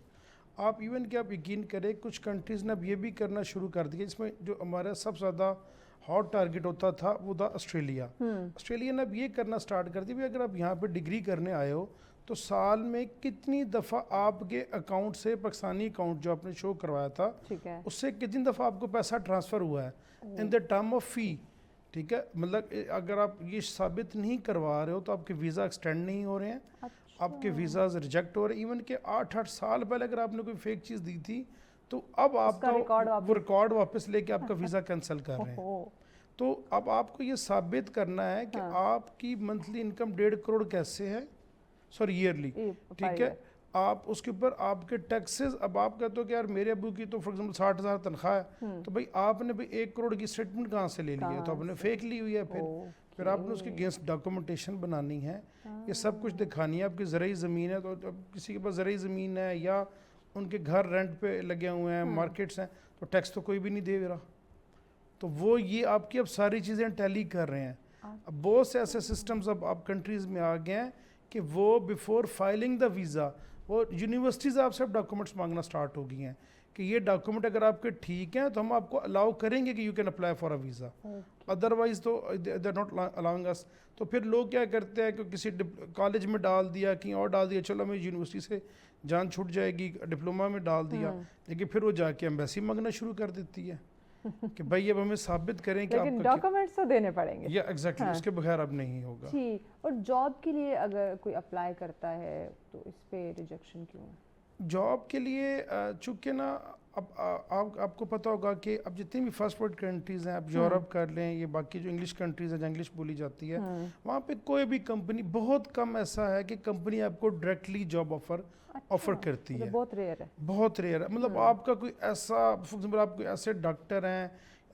آپ ایون کہ آپ یقین کریں کچھ کنٹریز نے اب یہ بھی کرنا شروع کر دیا, جس میں جو ہمارا سب سے زیادہ ہاٹ ٹارگیٹ ہوتا تھا وہ تھا آسٹریلیا. آسٹریلیا نے اب یہ کرنا سٹارٹ کر دیا, اگر آپ یہاں پہ ڈگری کرنے آئے ہو تو سال میں کتنی دفعہ آپ کے اکاؤنٹ سے پاکستانی اکاؤنٹ جو آپ نے شو کروایا تھا اس سے کتنی دفعہ آپ کو پیسہ ٹرانسفر ہوا ہے ان دا ٹرم آف فی. ٹھیک ہے, مطلب اگر آپ یہ ثابت نہیں کروا رہے ہو تو آپ کے ویزا ایکسٹینڈ نہیں ہو رہے ہیں, آپ کے ویزاز ریجیکٹ ہو رہے ہیں. ایون کہ 8 سال پہلے اگر آپ نے کوئی فیک چیز دی تھی تو اب آپ کا وہ ریکارڈ واپس لے کے آپ کا ویزا کینسل کر رہے ہیں. تو اب آپ کو یہ ثابت کرنا ہے کہ آپ کی منتھلی انکم 1.5 کروڑ کیسے ہے, سوری ایئرلی, ٹھیک ہے. آپ اس کے اوپر آپ کے ٹیکسز, اب آپ کہتے ہو کہ یار میرے ابو کی تو فار ایگزامپل 60,000 تنخواہ ہے, تو بھائی آپ نے 1 کروڑ کی اسٹیٹمنٹ کہاں سے لے لی ہے, تو آپ نے فیک لی ہوئی ہے. پھر آپ نے اس کی اگینسٹ ڈاکومنٹیشن بنانی ہے, یہ سب کچھ دکھانی ہے. آپ کی زرعی زمین ہے تو کسی کے پاس زرعی زمین ہے یا ان کے گھر رینٹ پہ لگے ہوئے ہیں, مارکیٹس ہیں, تو ٹیکس تو کوئی بھی نہیں دے رہا. تو وہ یہ آپ کی اب ساری چیزیں ٹیلی کر رہے ہیں. اب بہت سے ایسے سسٹمز اب آپ کنٹریز میں آ گئے ہیں کہ وہ بیفور فائلنگ دا ویزا وہ یونیورسٹیز آپ سے اب ڈاکومنٹس مانگنا سٹارٹ ہو گئی ہیں کہ یہ ڈاکومنٹ اگر آپ کے ٹھیک ہیں تو ہم آپ کو الاؤ کریں گے کہ you can apply for a visa, otherwise تو دے ناٹ الاؤنگ اس. تو پھر لوگ کیا کرتے ہیں کہ کسی کالج میں ڈال دیا, کہیں اور ڈال دیا, چلو ہمیں یونیورسٹی سے جان چھوٹ جائے گی, ڈپلوما میں ڈال دیا, لیکن پھر وہ جا کے ایمبیسی مانگنا شروع کر دیتی ہے. کہ بھائی اب ہمیں ثابت کریں کہ لیکن ڈاکومنٹس تو دینے پڑیں گے. یا ایگزیکٹلی اس کے بغیر اب نہیں ہوگا. جی. اور جاب کے لیے اگر کوئی اپلائی کرتا ہے تو اس پہ ریجیکشن کیوں ہے؟ جاب کے لیے چونکہ نا اب آپ کو پتہ ہوگا کہ اب جتنی بھی فرسٹ ورلڈ کنٹریز ہیں, اب یورپ کر لیں, یہ باقی جو انگلش کنٹریز ہیں جہاں انگلش بولی جاتی ہے, وہاں پہ کوئی بھی کمپنی, بہت کم ایسا ہے کہ کمپنی آپ کو ڈائریکٹلی جاب آفر کرتی ہے. بہت ریئر ہے. بہت ریئر ہے. مطلب آپ کا کوئی ایسا, فار ایگزامپل آپ کوئی ایسے ڈاکٹر ہیں,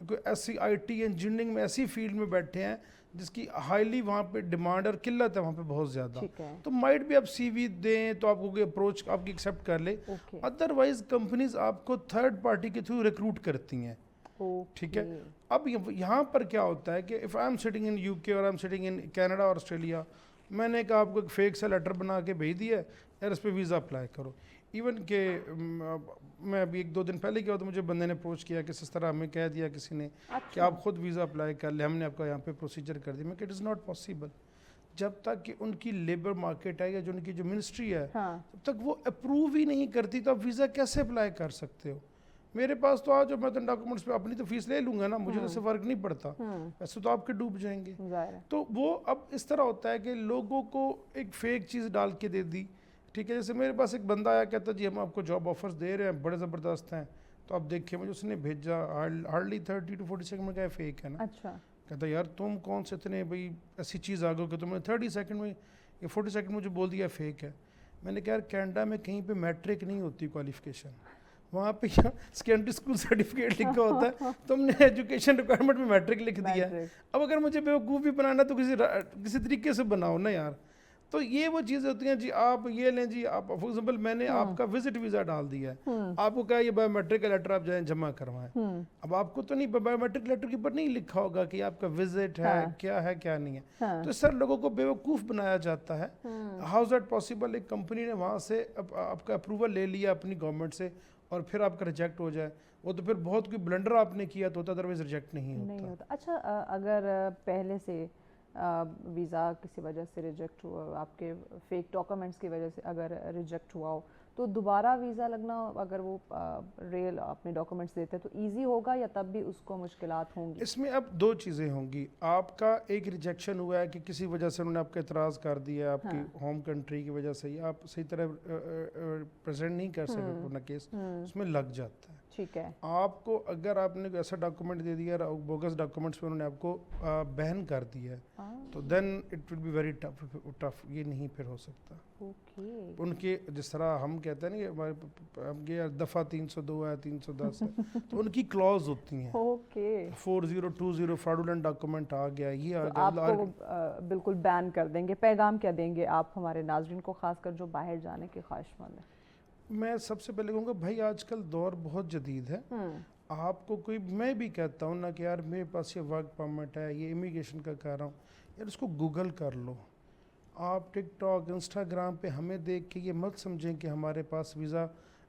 کوئی ایسی آئی ٹی انجینئرنگ میں ایسی فیلڈ میں بیٹھے ہیں جس کی ہائیلی وہاں پہ ڈیمانڈ اور قلت ہے وہاں پہ بہت زیادہ, تو مائٹ بھی آپ سی وی دیں تو آپ کو کوئی اپروچ آپ کی ایکسیپٹ کر لے. ادروائز کمپنیز آپ کو تھرڈ پارٹی کے تھرو ریکروٹ کرتی ہیں. ٹھیک ہے. اب یہاں پر کیا ہوتا ہے کہ if I am sitting in you کے اور I am sitting in Canada اور آسٹریلیا, میں نے کہا آپ کو ایک فیک سا لیٹر بنا کے بھیج دیا ہے یار اس پہ ویزا اپلائی کرو. ایون کہ میں ابھی 1-2 دن پہلے کیا ہوتا, مجھے بندے نے اپروچ کیا کہ اس طرح ہمیں کہہ دیا کسی نے کہ آپ خود ویزا اپلائی کر لیں, ہم نے آپ کا یہاں پہ پروسیجر کر دیا. میں کہ اٹ از ناٹ پاسبل. جب تک کہ ان کی لیبر مارکیٹ ہے یا جو ان کی جو منسٹری ہے جب تک وہ اپروو ہی نہیں کرتی تو آپ ویزا کیسے اپلائی کر سکتے ہو؟ میرے پاس تو آج میں تو ڈاکومنٹس پہ اپنی تو فیس لے لوں گا نا, مجھے تو اس سے فرق نہیں پڑتا, ایسے تو آپ کے ڈوب جائیں گے. تو وہ اب اس طرح ہوتا ہے کہ لوگوں کو ایک فیک چیز ڈال کے دے دی. ٹھیک ہے. جیسے میرے پاس ایک بندہ آیا, کہتا جی ہم آپ کو جاب آفرز دے رہے ہیں, بڑے زبردست ہیں, تو آپ دیکھیں. مجھے اس نے بھیجا ہارڈلی 30 to 40 سیکنڈ میں, کہا فیک ہے نا. کہتا یار تم کون سے اتنے بھائی ایسی چیز آ گئے کہ تم نے 30 سیکنڈ میں یا 40 سیکنڈ مجھے بول دیا فیک ہے. میں نے کہا یار کینیڈا میں کہیں پہ میٹرک نہیں ہوتی کوالیفیکیشن, وہاں پہ سیکنڈری اسکول سرٹیفکیٹ لکھا ہوتا ہے, تم نے ایجوکیشن ریکوائرمنٹ میں میٹرک لکھ دیا ہے. اب اگر مجھے بیوقوف بھی بنانا تو کسی طریقے سے بناؤ نا یار. تو یہ وہ چیزیں ہوتی ہیں. جی آپ یہ لیں, جی آپ فار ایگزامپل میں نے آپ کا وزٹ ویزا ڈال دیا ہے, آپ کو کہا یہ بایو میٹرک کا لیٹر آپ جائیں جمع کروائیں. اب آپ کو تو نہیں بایو میٹرک لیٹر کے اوپر نہیں لکھا ہوگا کہ آپ کا وزٹ ہے کیا نہیں ہے. تو اس طرح لوگوں کو بیوقوف بنایا جاتا ہے. How is that possible? ایک کمپنی نے وہاں سے آپ کا اپروول لے لیا اپنی گورنمنٹ سے اور پھر آپ کا ریجیکٹ ہو جائے, وہ تو پھر بہت کوئی بلنڈر آپ نے کیا تو ہوتا, ادروائز ریجیکٹ نہیں ہوتا. اچھا, اگر پہلے سے ویزا کسی وجہ سے ریجیکٹ ہوا, آپ کے فیک ڈاکومنٹس کی وجہ سے اگر ریجیکٹ ہوا ہو, تو دوبارہ ویزا لگنا اگر وہ ریئل اپنے ڈاکومنٹس دیتے تو ایزی ہوگا یا تب بھی اس کو مشکلات ہوں گی؟ اس میں اب 2 چیزیں ہوں گی. آپ کا ایک ریجیکشن ہوا ہے کہ کسی وجہ سے انہوں نے آپ کا اعتراض کر دیا, آپ کی ہوم کنٹری کی وجہ سے, آپ صحیح طرح پریزنٹ نہیں کر سکے اپنا کیس, اس میں لگ جاتا ہے. ٹھیک ہے. آپ کو اگر آپ نے ایسا ڈاکومنٹ دے دیا بوگس ڈاکومنٹس پہ انہوں نے آپ کو بین کر دیا ہے, تو then it will be very tough. یہ نہیں پھر ہو سکتا. ان کے جس طرح ہم کہتے ہیں نا کہ ہمارے دفعہ 302 ہے 310 ہے, تو ان کی کلوز ہوتی ہیں. 4020 فراڈولنٹ ڈاکومنٹ آ گیا, یہ آ گیا, آپ کو بالکل بین کر دیں گے. پیغام کیا دیں گے آپ ہمارے ناظرین کو, خاص کر جو باہر جانے کے خواہش مند ہیں؟ میں سب سے پہلے کہوں گا بھائی آج کل دور بہت جدید ہے. آپ کو کوئی, میں بھی کہتا ہوں نا کہ یار میرے پاس یہ ورک پرمٹ ہے, یہ امیگریشن کا کہہ رہا ہوں, یار اس کو گوگل کر لو. آپ ٹک ٹاک انسٹاگرام پہ ہمیں دیکھ کے یہ مت سمجھیں کہ ہمارے پاس ویزا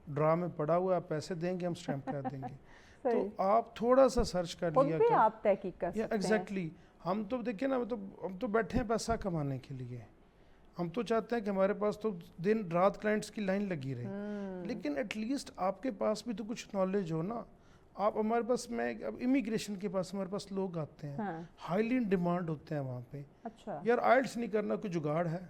ڈرا میں پڑا ہوا ہے, آپ پیسے دیں گے ہم اسٹیمپ کر دیں گے. تو آپ تھوڑا سا سرچ کر لیا کریں, آپ تحقیق کر سکتے ہیں. ایگزیکٹلی. ہم تو دیکھیں نا, ہم تو بیٹھے ہیں پیسہ کمانے کے لیے. ہم تو چاہتے ہیں کہ ہمارے پاس تو دن رات کلائنٹس کی لائن لگی رہے, لیکن ایٹ لیسٹ آپ کے پاس بھی تو کچھ نالج ہو نا. آپ ہمارے پاس, میں اب امیگریشن کے پاس ہمارے پاس لوگ آتے ہیں, ہائیلی ان ڈیمانڈ ہوتے ہیں وہاں پہ. اچھا یار آئلٹس نہیں کرنا کوئی جگاڑ ہے,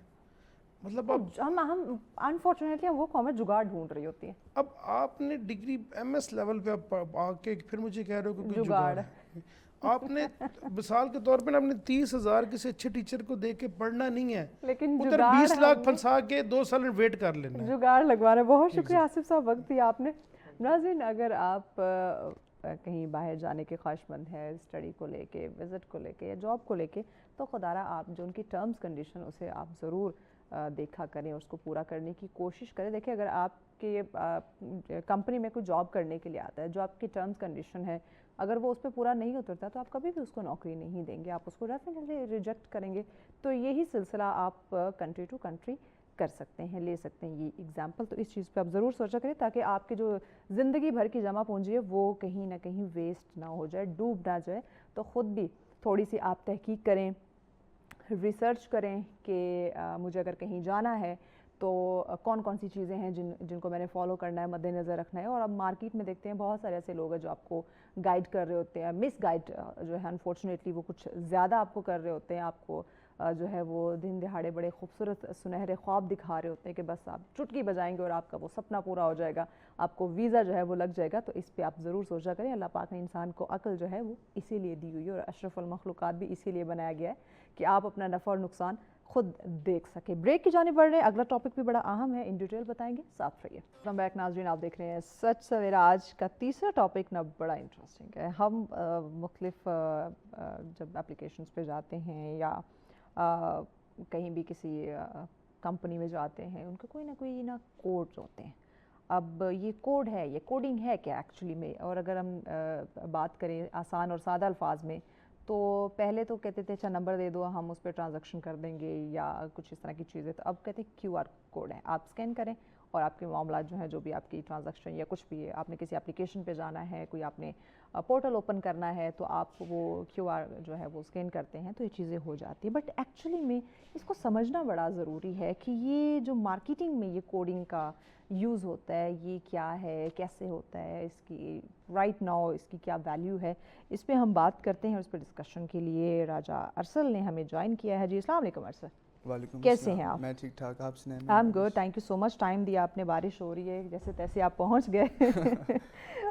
مطلب اب ہم انفارچونیٹلی وہ قومیں جگاڑ ڈھونڈ رہی ہوتی ہیں. اب آپ نے ڈگری MS لیول پہ آ کے پھر مجھے کہہ رہے ہو کہ کوئی جگاڑ ہے. آپ نے مثال کے طور پہ آپ نے 30,000 کسی اچھے ٹیچر کو دیکھ کے پڑھنا نہیں ہے, لیکن ادھر 20 لاکھ پھنسا کے 2 سال ویٹ کر لینا ہے. جگاڑ لگوانا. بہت شکریہ آصف صاحب, وقت دیا آپ نے. ناظرین, اگر آپ کہیں باہر جانے کے خواہش مند ہیں, اسٹڈی کو لے کے, وزٹ کو لے کے یا جاب کو لے کے, تو خدارہ آپ جو ان کی ٹرمز کنڈیشن اسے آپ ضرور دیکھا کریں اور اس کو پورا کرنے کی کوشش کریں. دیکھیں, اگر آپ کے کمپنی میں کوئی جاب کرنے کے لیے آتا ہے, جو آپ کی ٹرمز کنڈیشن ہے, اگر وہ اس پہ پورا نہیں اترتا تو آپ کبھی بھی اس کو نوکری نہیں دیں گے, آپ اس کو ڈیفینیٹلی ریجیکٹ کریں گے. تو یہی سلسلہ آپ کنٹری ٹو کنٹری کر سکتے ہیں, لے سکتے ہیں یہ ایگزامپل. تو اس چیز پہ آپ ضرور سوچا کریں تاکہ آپ کی جو زندگی بھر کی جمع پونجی ہے وہ کہیں نہ کہیں ویسٹ نہ ہو جائے, ڈوب نہ جائے. تو خود بھی تھوڑی سی آپ تحقیق کریں, ریسرچ کریں کہ مجھے اگر کہیں جانا ہے تو کون کون سی چیزیں ہیں جن کو میں نے فالو کرنا ہے، مد نظر رکھنا ہے. اور اب مارکیٹ میں دیکھتے ہیں بہت سارے ایسے لوگ ہیں جو آپ کو گائیڈ کر رہے ہوتے ہیں، مس گائیڈ جو ہے انفارچونیٹلی وہ کچھ زیادہ آپ کو کر رہے ہوتے ہیں، آپ کو جو ہے وہ دن دہاڑے بڑے خوبصورت سنہرے خواب دکھا رہے ہوتے ہیں کہ بس آپ چٹکی بجائیں گے اور آپ کا وہ سپنا پورا ہو جائے گا، آپ کو ویزا جو ہے وہ لگ جائے گا. تو اس پہ آپ ضرور سوچا کریں. اللہ پاک نے انسان کو عقل جو ہے وہ اسی لیے دی ہوئی ہے، اور اشرف المخلوقات بھی اسی لیے بنایا گیا ہے کہ آپ اپنا نفع اور نقصان خود دیکھ سکے. بریک کی جانب بڑھ رہے ہیں. اگلا ٹاپک بھی بڑا اہم ہے، ان ڈیٹیل بتائیں گے، ساتھ رہیے. ویلکم بیک ناظرین، آپ دیکھ رہے ہیں سچ سویرا. آج کا تیسرا ٹاپک نا بڑا انٹرسٹنگ ہے. ہم مختلف جب اپلیکیشنز پہ جاتے ہیں یا کہیں بھی کسی کمپنی میں جاتے ہیں، ان کے کوئی نہ کوڈز ہوتے ہیں. اب یہ کوڈ ہے، یہ کوڈنگ ہے کیا ایکچولی میں؟ اور اگر ہم بات کریں آسان اور سادہ الفاظ میں، تو پہلے تو کہتے تھے اچھا نمبر دے دو ہم اس پہ ٹرانزیکشن کر دیں گے یا کچھ اس طرح کی چیزیں. تو اب کہتے ہیں کیو آر کوڈ ہے، آپ اسکین کریں اور آپ کے معاملات جو ہیں، جو بھی آپ کی ٹرانزیکشن یا کچھ بھی آپ نے کسی اپلیکیشن پہ جانا ہے، کوئی آپ نے پورٹل اوپن کرنا ہے، تو آپ وہ کیو آر جو ہے وہ اسکین کرتے ہیں تو یہ چیزیں ہو جاتی ہیں. بٹ ایکچولی میں اس کو سمجھنا بڑا ضروری ہے کہ یہ جو مارکیٹنگ میں یہ کوڈنگ کا یوز ہوتا ہے یہ کیا ہے، کیسے ہوتا ہے، اس کی رائٹ ناؤ اس کی کیا ویلیو ہے. اس پہ ہم بات کرتے ہیں اور اس پہ ڈسکشن کے لیے راجہ ارسل نے ہمیں جوائن کیا ہے. جی السلام علیکم ارسل. وعلیکم کیسے السلام. ہیں آپ؟ میں ٹھیک ٹھاک، آپ سنائیں؟ I am good, thank you so much. Time دیا آپ نے، بارش ہو رہی ہے، جیسے تیسے آپ پہنچ گئے.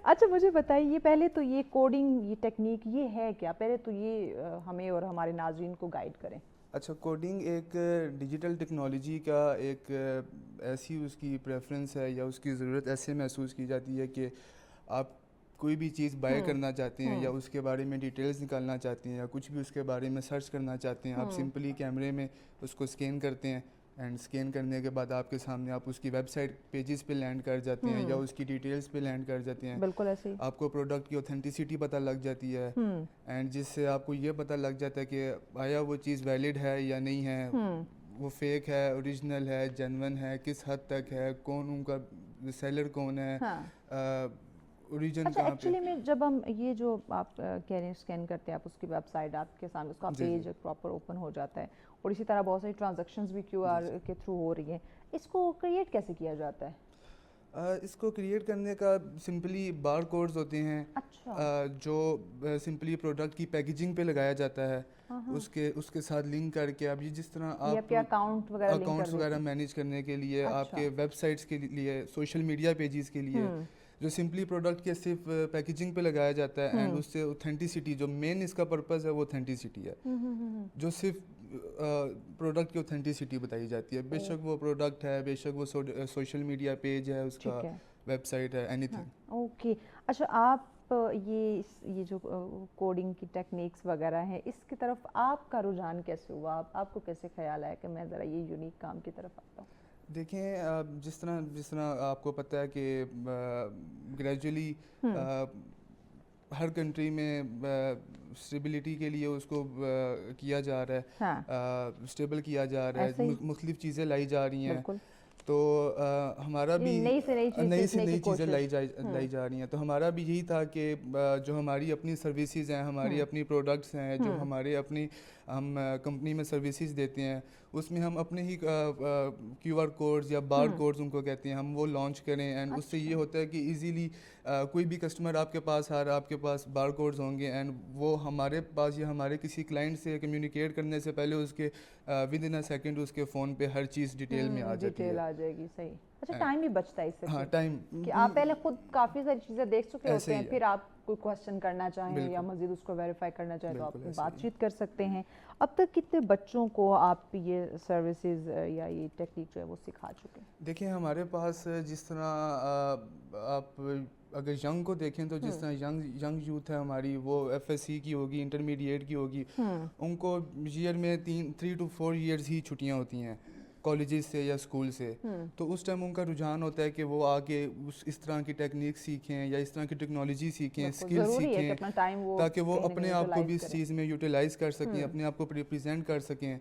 اچھا مجھے بتائیے پہلے تو یہ کوڈنگ، یہ ٹیکنیک یہ ہے کیا؟ پہلے تو یہ ہمیں اور ہمارے ناظرین کو گائیڈ کریں. اچھا، کوڈنگ ایک ڈیجیٹل ٹیکنالوجی کا ایک ایسی اس کی پریفرنس ہے یا اس کی ضرورت ایسے محسوس کی جاتی ہے کہ آپ کوئی بھی چیز بائی کرنا چاہتے ہیں یا اس کے بارے میں ڈیٹیلز نکالنا چاہتے ہیں یا کچھ بھی اس کے بارے میں سرچ کرنا چاہتے ہیں، آپ سمپلی کیمرے میں اس کو اسکین کرتے ہیں، اینڈ اسکین کرنے کے بعد آپ کے سامنے آپ اس کی ویب سائٹ پیجز پہ لینڈ کر جاتے ہیں یا اس کی ڈیٹیلز پہ لینڈ کر جاتے ہیں. بالکل ایسے ہی آپ کو پروڈکٹ کی اوتھینٹسٹی پتہ لگ جاتی ہے، اینڈ جس سے آپ کو یہ پتہ لگ جاتا ہے کہ آیا وہ چیز ویلڈ ہے یا نہیں ہے، وہ فیک ہے، اوریجنل ہے، جینون ہے، کس حد تک ہے، کون ان کا سیلر کون ہے، اوریجن اچھا. کہاں پہ. ایکچولی میں جب ہم یہ جو آپ کہہ رہے ہیں اسکین کرتے ہیں، آپ اس کی ویب سائٹ آپ کے سامنے اس کا پیج پراپر اوپن ہو جاتا ہے، اور اسی طرح بہت ساری ٹرانزیکشنز بھی کیو آر کے تھرو ہو رہی ہیں. اس کو کریٹ کیسے کیا جاتا ہے؟ اس کو کریٹ کرنے کا سمپلی بار کوڈز ہوتے ہیں جو سمپلی پروڈکٹ کی پیکیجنگ پہ لگایا جاتا ہے، اس کے ساتھ لنک کر کے اب یہ جس طرح آپ اکاؤنٹس وغیرہ مینیج کرنے کے لیے، آپ کے ویب سائٹس کے لیے، سوشل میڈیا پیجز کے لیے، جو سمپلی پروڈکٹ کے صرف پیکیجنگ پہ لگایا جاتا ہے، اینڈ اس سے اوتھینٹسٹی، جو مین اس کا پرپز ہے وہ اوتھینٹسٹی ہے، جو صرف پروڈکٹ کی اوتھینٹسٹی بتائی جاتی ہے. بے شک وہ پروڈکٹ ہے، بے شک وہ سوشل میڈیا پیج ہے، اس کا ویب سائٹ ہے، اینی تھنگ. اوکے. اچھا آپ یہ جو کوڈنگ کی ٹیکنیکس وغیرہ ہیں، اس کی طرف آپ کا رجحان کیسے ہوا؟ آپ کو کیسے خیال آیا کہ میں ذرا یہ یونیک کام کی طرف آتا ہوں؟ دیکھیں، جس طرح آپ کو پتہ ہے کہ گریجولی ہر کنٹری میں اسٹیبلٹی کے لیے اس کو کیا جا رہا ہے، اسٹیبل کیا جا رہا ہے، مختلف چیزیں لائی جا رہی ہیں. تو ہمارا بھی نئی سے نئی چیزیں لائی جا رہی ہیں. تو ہمارا بھی یہی تھا کہ جو ہماری اپنی سروسز ہیں، ہماری اپنی پروڈکٹس ہیں، جو ہمارے اپنی ہم کمپنی میں سروسز دیتے ہیں، اس میں ہم اپنے ہی کیو آر کوڈز یا بار کوڈز ان کو کہتے ہیں، ہم وہ لانچ کریں. اینڈ اس سے یہ ہوتا ہے کہ ایزیلی کوئی بھی کسٹمر آپ کے پاس آ رہا ہے، آپ کے پاس بار کوڈز ہوں گے، اینڈ وہ ہمارے پاس یا ہمارے کسی کلائنٹ سے کمیونیکیٹ کرنے سے پہلے اس کے ود ان اے سیکنڈ اس کے فون پہ ہر چیز ڈیٹیل میں آ جاتی ہے. جائے گی. صحیح. اچھا ٹائم بھی بچتا ہے اس سے. ہاں ٹائم، کہ آپ پہلے خود کافی ساری چیزیں دیکھ چکے ہوتے ہیں، پھر آپ کوئی کوشچن کرنا چاہیں یا مزید اس کو ویریفائی کرنا چاہیں تو آپ بات چیت کر سکتے ہیں. اب تک کتنے بچوں کو آپ یہ سروسز یا یہ ٹیکنیک جو ہے وہ سکھا چکے ہیں؟ دیکھیں ہمارے پاس جس طرح آپ اگر ینگ کو دیکھیں تو جس طرح ینگ یوتھ ہے ہماری، وہ ایف ایس سی کی ہوگی، انٹرمیڈیٹ کی ہوگی، ان کو ایئر میں 3 to 4 ایئرز ہی چھٹیاں ہوتی ہیں کالجز سے یا اسکول سے. تو اس ٹائم ان کا رجحان ہوتا ہے کہ وہ آگے اس طرح کی ٹیکنیک سیکھیں یا اس طرح کی ٹیکنالوجی سیکھیں، اسکل سیکھیں، تاکہ وہ اپنے آپ کو بھی اس چیز میں یوٹیلائز کر سکیں، اپنے آپ کو ریپرزینٹ کر سکیں.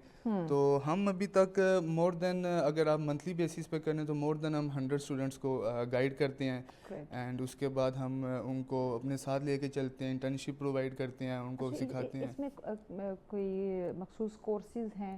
تو ہم ابھی تک مور دین، اگر آپ منتھلی بیسس پہ کریں تو مور دین ہم 100 اسٹوڈنٹس کو گائیڈ کرتے ہیں، اینڈ اس کے بعد ہم ان کو اپنے ساتھ لے کے چلتے ہیں، انٹرنشپ پرووائڈ کرتے ہیں، ان کو سکھاتے ہیں. اس میں کوئی مخصوص کورسز ہیں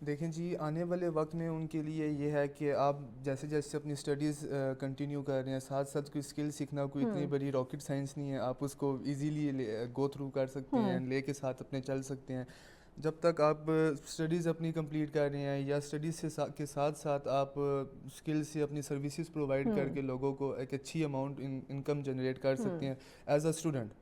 دیکھیں جی، آنے والے وقت میں ان کے لیے یہ ہے کہ آپ جیسے جیسے اپنی اسٹڈیز کنٹینیو کر رہے ہیں، ساتھ ساتھ کوئی اسکل سیکھنا کوئی اتنی بڑی راکٹ سائنس نہیں ہے، آپ اس کو ایزیلی گو تھرو کر سکتے ہیں، لے کے ساتھ اپنے چل سکتے ہیں. جب تک آپ اسٹڈیز اپنی کمپلیٹ کر رہے ہیں یا اسٹڈیز کے ساتھ ساتھ آپ اسکل سے اپنی سروسز پرووائڈ کر کے لوگوں کو ایک اچھی اماؤنٹ انکم جنریٹ کر سکتے ہیں ایز اے اسٹوڈنٹ،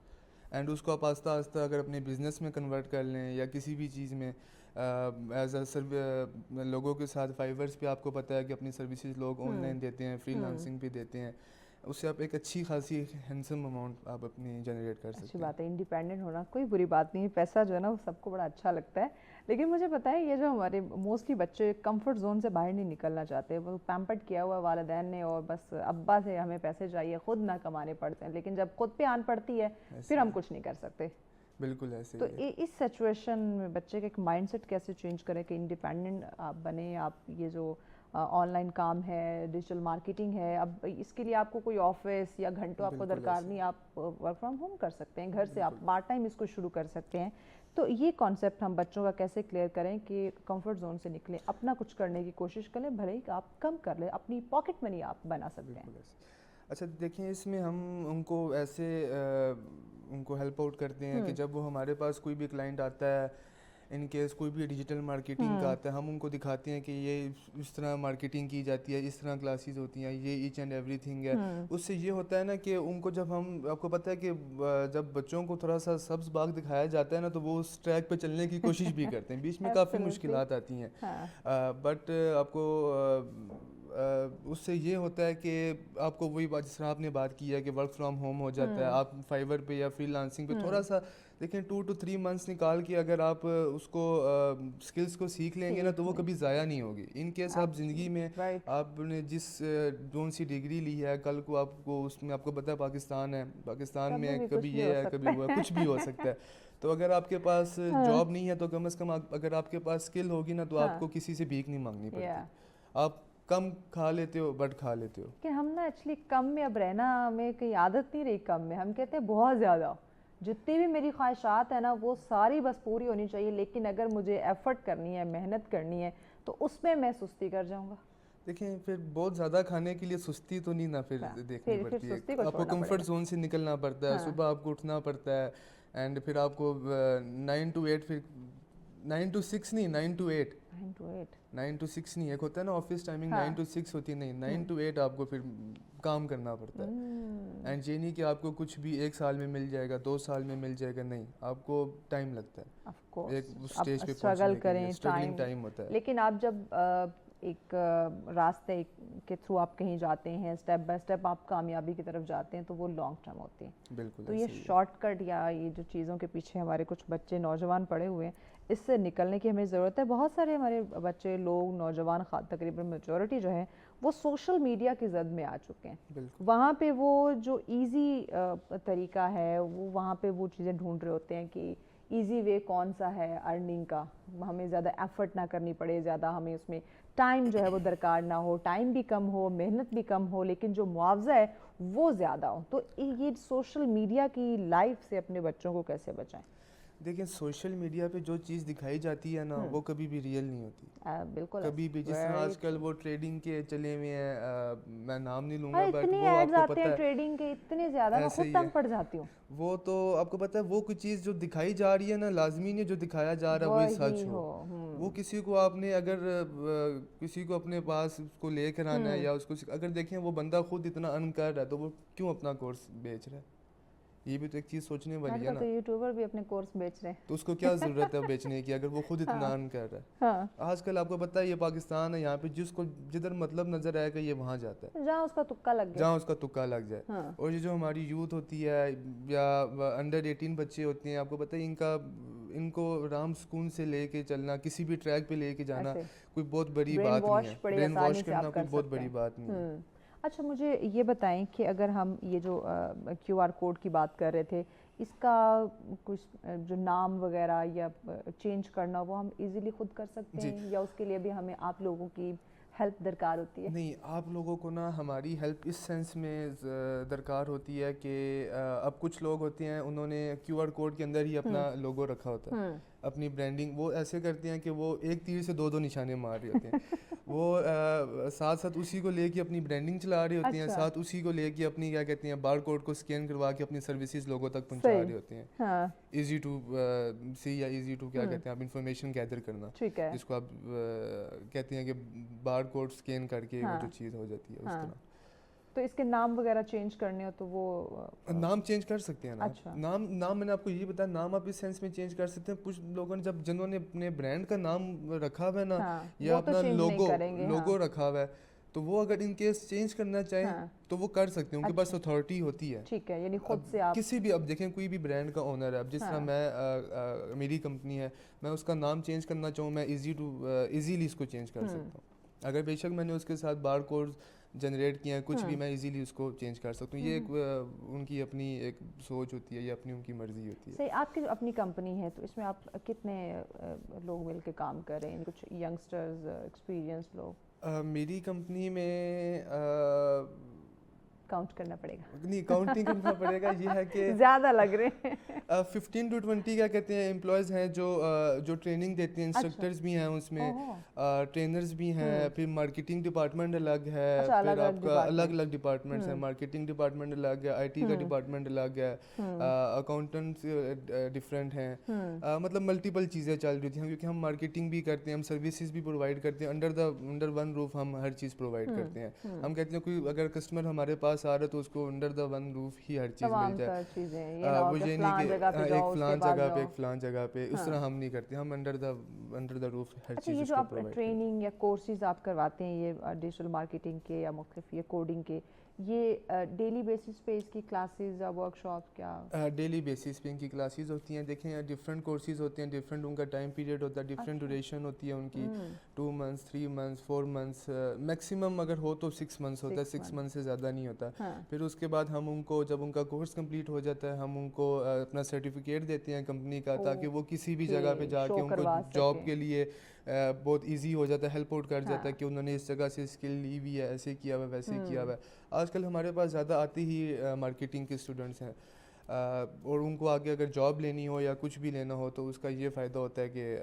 اینڈ اس کو آپ آہستہ آہستہ اگر اپنے بزنس میں کنورٹ کر لیں یا کسی بھی چیز میں ایز اے لوگوں کے ساتھ فائیورس پہ آپ کو پتہ ہے کہ اپنی سروسز لوگ آن لائن دیتے ہیں، فری لانسنگ پہ دیتے ہیں، اس سے آپ ایک اچھی خاصی ہینڈسم اماؤنٹ آپ اپنی جنریٹ کر سکتے ہیں. اچھی بات ہے، انڈیپینڈنٹ ہونا کوئی بری بات نہیں ہے، پیسہ جو ہے نا وہ سب کو بڑا اچھا لگتا ہے. لیکن مجھے بتائیں یہ جو ہمارے موسٹلی بچے کمفرٹ زون سے باہر نہیں نکلنا چاہتے، وہ پیمپرڈ کیا ہوا والدین نے اور بس ابا سے ہمیں پیسے چاہیے، خود نہ کمانے پڑتے ہیں، لیکن جب خود پہ آن پڑتی ہے پھر ہم کچھ نہیں کر سکتے. بالکل ایسے تو اس سچویشن میں بچے کا ایک مائنڈ سیٹ کیسے چینج کریں کہ انڈیپینڈنٹ آپ بنیں، آپ یہ جو آن لائن کام ہے، ڈیجیٹل مارکیٹنگ ہے، اب اس کے لیے آپ کو کوئی آفس یا گھنٹوں آپ کو درکار نہیں، آپ ورک فرام ہوم کر سکتے ہیں، گھر سے آپ پارٹ ٹائم اس کو شروع کر سکتے ہیں. تو یہ کانسیپٹ ہم بچوں کا کیسے کلیئر کریں کہ کمفرٹ زون سے نکلیں، اپنا کچھ کرنے کی کوشش کریں، بھلے ہی آپ کم کر لیں، اپنی پاکٹ منی آپ بنا سکتے ہیں. اچھا دیکھیں، اس میں ہم ان کو ایسے ان کو ہیلپ آؤٹ کرتے ہیں کہ جب وہ ہمارے پاس کوئی بھی کلائنٹ آتا ہے، ان کیس کوئی بھی ڈیجیٹل مارکیٹنگ کا آتا ہے، ہم ان کو دکھاتے ہیں کہ یہ اس طرح مارکیٹنگ کی جاتی ہے، اس طرح کلاسز ہوتی ہیں، یہ ایچ اینڈ ایوری تھنگ ہے. اس سے یہ ہوتا ہے نا کہ ان کو جب ہم، آپ کو پتہ ہے کہ جب بچوں کو تھوڑا سا سبز باغ دکھایا جاتا ہے نا تو وہ اس ٹریک پہ چلنے کی کوشش بھی کرتے ہیں، بیچ میں کافی مشکلات آتی ہیں، بٹ آپ کو اس سے یہ ہوتا ہے کہ آپ کو وہی بات جس طرح آپ نے بات کی ہے کہ ورک فرام ہوم ہو جاتا ہے، آپ فائیور پہ یا فری لانسنگ پہ تھوڑا سا دیکھیں 2 to 3 months نکال کے اگر آپ اس کو اسکلس کو سیکھ لیں گے نا تو وہ کبھی ضائع نہیں ہوگی. ان کیس آپ زندگی میں آپ نے جس جون سی ڈگری لی ہے، کل کو آپ کو اس میں آپ کو پتہ ہے پاکستان ہے، پاکستان میں کبھی یہ ہے کبھی وہ ہے، کچھ بھی ہو سکتا ہے. تو اگر آپ کے پاس جاب نہیں ہے تو کم از کم اگر آپ کے پاس اسکل ہوگی نا تو آپ کو کسی سے بھیک نہیں مانگنی پڑتی. آپ کم کھا لیتے ہو بٹ کھا لیتے ہو. کہ ہم نا ایکچولی کم میں اب رہنا ہمیں کہیں عادت نہیں رہی کم میں، ہم کہتے ہیں بہت زیادہ، جتنی بھی میری خواہشات ہیں نا وہ ساری بس پوری ہونی چاہیے، لیکن اگر مجھے ایفرٹ کرنی ہے، محنت کرنی ہے تو اس میں سستی کر جاؤں گا. دیکھیں پھر بہت زیادہ کھانے کے لیے سستی تو نہیں نا پھر دیکھنی پڑتی ہے، آپ کو کمفرٹ زون سے نکلنا پڑتا ہے، صبح آپ کو اٹھنا پڑتا ہے، اینڈ پھر آپ کو 9 to 8 پھر 9 to 6 نہیں 9 to 8 9 to 6 نہیں، ایک ہوتا ہے نا آفس ٹائمنگ 9 to 6 ہوتی ہے، نہیں 9 to 8 آپ کو پھر کام کرنا پڑتا ہے. اینڈ یہ نہیں کہ آپ کو کچھ بھی 1 سال میں مل جائے گا، 2 سال میں مل جائے گا، نہیں، آپ کو ٹائم لگتا ہے ایک اسٹیج پہ پہنچنے کے لیے، اسٹرگلنگ ٹائم ہوتا ہے. لیکن آپ جب ایک راستے کے تھرو آپ کہیں جاتے ہیں، اسٹیپ بائی اسٹیپ آپ کامیابی کی طرف جاتے ہیں تو وہ لانگ ٹرم ہوتی ہے. بالکل. تو یہ شارٹ کٹ یا یہ جو چیزوں کے پیچھے ہمارے کچھ بچے نوجوان پڑے ہوئے ہیں، اس سے نکلنے کی ہمیں ضرورت ہے. بہت سارے ہمارے بچے لوگ نوجوان تقریباً میجورٹی جو ہے وہ سوشل میڈیا کی زد میں آ چکے ہیں. وہاں پہ وہ جو ایزی طریقہ ہے وہ وہاں پہ وہ چیزیں ڈھونڈ رہے ہوتے ہیں کہ ایزی وے کون سا ہے ارننگ کا، ہمیں زیادہ ایفرٹ نہ کرنی پڑے، زیادہ ہمیں اس میں ٹائم جو ہے وہ درکار نہ ہو، ٹائم بھی کم ہو، محنت بھی کم ہو، لیکن جو معاوضہ ہے وہ زیادہ ہو. تو یہ سوشل میڈیا کی لائف سے اپنے بچوں کو کیسے بچائیں؟ دیکھیں سوشل میڈیا پہ جو چیز دکھائی جاتی ہے نا وہ کبھی بھی ریئل نہیں ہوتی. بالکل کبھی بھی. جس طرح آج کل وہ ٹریڈنگ کے چلے ہوئے ہیں، میں نام نہیں لوں گا، بٹ اتنے ایڈز آتے ہیں ٹریڈنگ کے، اتنے زیادہ میں خود تنگ پڑ جاتی ہوں. وہ تو آپ کو پتہ ہے وہ کوئی چیز جو دکھائی جا رہی ہے نا، لازمی نہیں جو دکھایا جا رہا ہے وہی سچ ہو. وہ کسی کو آپ نے اگر کسی کو اپنے پاس اس کو لے کر آنا ہے یا اس کو اگر دیکھیں وہ بندہ خود اتنا ارن کر رہا ہے تو وہ کیوں اپنا کورس بیچ رہا ہے؟ یہ بھی تو ایک چیز سوچنے والی ہے نا. تو یوٹیوبر بھی اپنے کورس بیچ رہے ہیں تو اس کو کیا ضرورت ہے بیچنے کی اگر وہ خود اتنا ارن کر رہا ہے. آج کل آپ کو پتہ ہے یہ پاکستان ہے، یہاں پہ جس کو جدھر مطلب نظر آئے گا یہ وہاں جاتا ہے، جہاں اس کا تکا لگ جائے، جہاں اس کا تکا لگ جائے. اور یہ جو ہماری یوتھ ہوتی ہے یا انڈر 18 بچے ہوتے ہیں، آپ کو پتہ ہے ان کو آرام سکون سے لے کے چلنا، کسی بھی ٹریک پہ لے کے جانا کوئی بہت بڑی بات نہیں ہے. برین واش کرنا کوئی بہت بڑی بات نہیں ہے. اچھا مجھے یہ بتائیں کہ اگر ہم یہ جو کیو آر کوڈ کی بات کر رہے تھے، اس کا کچھ جو نام وغیرہ یا چینج کرنا وہ ہم ایزیلی خود کر سکتے ہیں یا اس کے لیے بھی ہمیں آپ لوگوں کی ہیلپ درکار ہوتی ہے؟ نہیں، آپ لوگوں کو نا ہماری ہیلپ اس سینس میں درکار ہوتی ہے کہ اب کچھ لوگ ہوتے ہیں انہوں نے کیو آر کوڈ کے اندر ہی اپنا لوگو رکھا ہوتا ہے. اپنی برانڈنگ وہ ایسے کرتے ہیں کہ وہ ایک تیر سے دو نشانے مار رہے ہوتے ہیں. وہ ساتھ ساتھ اسی کو لے کے اپنی برانڈنگ چلا رہے ہوتے ہیں, ساتھ اسی کو لے کے اپنی کیا کہتے ہیں بار کوڈ کو اسکین کروا کے اپنی سروسز لوگوں تک پہنچا رہے ہوتے ہیں. ایزی ٹو سی یا ایزی ٹو کیا کہتے ہیں آپ انفارمیشن گیدر کرنا, جس کو آپ کہتے ہیں کہ بار کوڈ اسکین کر کے وہ جو چیز ہو جاتی ہے اس طرح. تو اس کے نام وغیرہ چینج کرنے ہو تو وہ نام چینج کر سکتے ہیں نا. نام میں نے آپ کو یہ بتایا, نام آپ اس سینس میں چینج کر سکتے ہیں. کچھ لوگوں نے جنہوں نے اپنے برانڈ کا نام رکھا ہوا ہے نا, یا اپنا لوگو رکھا ہوا ہے, تو وہ اگر ان کیس چینج کرنا چاہیں تو وہ کر سکتے ہیں, ان کے پاس اتھارٹی ہوتی ہے. ٹھیک ہے, یعنی خود سے آپ کسی بھی, اب دیکھیں کوئی بھی برانڈ کا اونر ہے, اب جس طرح میں میری کمپنی ہے, میں اس کا نام چینج کرنا چاہوں میں ایزیلی اس کو چینج کر سکتا ہوں. اگر بے شک میں نے اس کے ساتھ بار کوڈ جنریٹ کیا ہے کچھ بھی, میں ایزیلی اس کو چینج کر سکتا ہوں. یہ ایک ان کی اپنی ایک سوچ ہوتی ہے, یہ اپنی ان کی مرضی ہوتی ہے. صحیح. آپ کی جو اپنی کمپنی ہے تو اس میں آپ کتنے لوگ مل کے کام کر رہے ہیں, کچھ ینگسٹرز, ایکسپیرینس لوگ؟ میری کمپنی میں کاؤنٹ کرنا پڑے گا, نہیں کاؤنٹ نہیں کرنا پڑے گا, یہ ہے کہ زیادہ لگ رہے ہیں. 15 to 20 کیا کہتے ہیں امپلائز ہیں جو ٹریننگ دیتے ہیں, انسٹرکٹرز بھی ہیں اس میں, ٹرینرز بھی ہیں, پھر مارکیٹنگ ڈپارٹمنٹ الگ ہے, پھر آپ کا الگ الگ ڈپارٹمنٹس ہیں. مارکیٹنگ ڈپارٹمنٹ الگ ہے, آئی ٹی کا ڈپارٹمنٹ الگ ہے, اکاؤنٹنٹس ڈفرینٹ ہیں, مطلب ملٹیپل چیزیں چل رہی تھیں کیونکہ ہم مارکیٹنگ بھی کرتے ہیں, ہم سروسز بھی پرووائڈ کرتے ہیں, انڈر ون روف ہم ہر چیز پرووائڈ کرتے ہیں. ہم کہتے ہیں کوئی اگر کسٹمر ہمارے پاس آ رہا ہے تو اس کو انڈر دا ون روف ہی ہر چیز مل جائے. وہ یہ نہیں کہ ایک فلان جگہ پہ ایک فلان جگہ پہ, اس طرح ہم نہیں کرتے, ہم انڈر دا روف ہر چیز. یہ جو آپ ٹریننگ یا کورسز آپ کرواتے ہیں یہ ڈیجیٹل مارکیٹنگ کے یا مختلف یہ کوڈنگ کے, یہ ڈیلی بیسس پہ اس کی کلاسز یا ورک شاپ کیا؟ ڈیلی بیسس پہ ان کی کلاسز ہوتی ہیں. دیکھیں ڈفرینٹ کورسز ہوتے ہیں, ڈفرینٹ ان کا ٹائم پیریڈ ہوتا ہے, ڈفرینٹ ڈیوریشن ہوتی ہے ان کی, 2 months 3 months 4 months, میکسیمم اگر ہو تو 6 months ہوتا ہے, 6 months سے زیادہ نہیں ہوتا. پھر اس کے بعد ہم ان کو جب ان کا کورس کمپلیٹ ہو جاتا ہے ہم ان کو اپنا سرٹیفکیٹ دیتے ہیں کمپنی کا, تاکہ وہ کسی بھی جگہ پہ جا کے ان کو جاب کے لیے بہت ایزی ہو جاتا ہے, ہیلپ آؤٹ کر جاتا ہے کہ انہوں نے اس جگہ سے اسکل لی ہوئی ہے, ایسے کیا ہوا ہے ویسے کیا ہوا ہے. آج کل ہمارے پاس زیادہ آتے ہی مارکیٹنگ کے اسٹوڈنٹس ہیں, اور ان کو آگے اگر جاب لینی ہو یا کچھ بھی لینا ہو تو اس کا یہ فائدہ ہوتا ہے کہ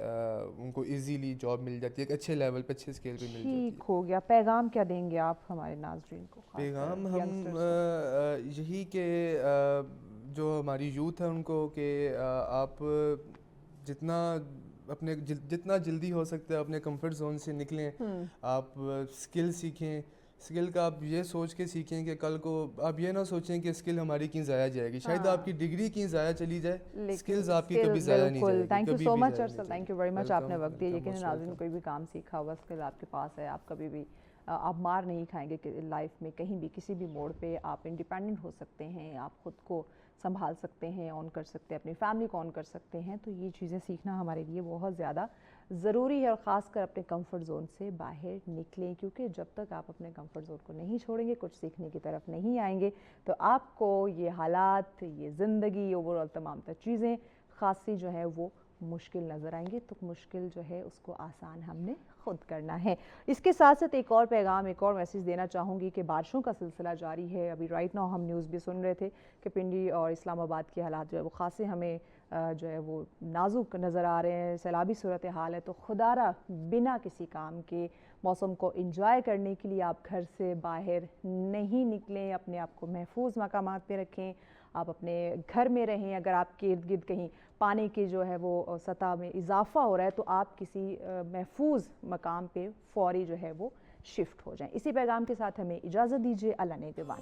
ان کو ایزیلی جاب مل جاتی ہے, ایک اچھے لیول پہ اچھے اسکیل پہ مل جاتی ہے. ٹھیک ہو گیا. پیغام کیا دیں گے آپ ہمارے ناظرین کو؟ پیغام ہم یہی کہ جو ہماری یوتھ ہے ان کو کہ آپ جتنا جلدی ہو سکتا ہے اپنے کمفرٹ زون سے نکلیں, آپ اسکل سیکھیں. اسکل کا آپ یہ سوچ کے سیکھیں کہ کل کو آپ یہ نہ سوچیں کہ اسکل ہماری کہیں ضائع جائے گی, شاید آپ کی ڈگری کہیں ضائع چلی جائے, اسکلز آپ کی کبھی ضائع نہیں جائے گی. Thank you so much Arsal, thank you very much, آپ نے وقت دیا. یقیناً ناظرین کوئی بھی کام سیکھا ہوا اسکل آپ کے پاس ہے, آپ کبھی بھی آپ مار نہیں کھائیں گے کہ لائف میں کہیں بھی کسی بھی موڑ پہ آپ انڈیپینڈنٹ ہو سکتے ہیں, آپ خود کو سنبھال سکتے ہیں, آن کر سکتے ہیں, اپنی فیملی کو آن کر سکتے ہیں. تو یہ چیزیں سیکھنا ہمارے لیے بہت زیادہ ضروری ہے, اور خاص کر اپنے کمفرٹ زون سے باہر نکلیں, کیونکہ جب تک آپ اپنے کمفرٹ زون کو نہیں چھوڑیں گے, کچھ سیکھنے کی طرف نہیں آئیں گے, تو آپ کو یہ حالات, یہ زندگی, اوور آل تمام تر چیزیں خاصی جو ہے وہ مشکل نظر آئیں گے. تو مشکل جو ہے اس کو آسان ہم نے خود کرنا ہے. اس کے ساتھ ساتھ ایک اور پیغام, ایک اور میسیج دینا چاہوں گی کہ بارشوں کا سلسلہ جاری ہے. ابھی رائٹ ناؤ ہم نیوز بھی سن رہے تھے کہ پنڈی اور اسلام آباد کے حالات جو ہے وہ خاصے ہمیں جو ہے وہ نازک نظر آ رہے ہیں, سیلابی صورتحال ہے. تو خدا را بنا کسی کام کے موسم کو انجوائے کرنے کے لیے آپ گھر سے باہر نہیں نکلیں, اپنے آپ کو محفوظ مقامات پہ رکھیں, آپ اپنے گھر میں رہیں. اگر آپ کے ارد گرد کہیں پانی کی جو ہے وہ سطح میں اضافہ ہو رہا ہے تو آپ کسی محفوظ مقام پہ فوری جو ہے وہ شفٹ ہو جائیں. اسی پیغام کے ساتھ ہمیں اجازت دیجیے. اللہ نگہبان.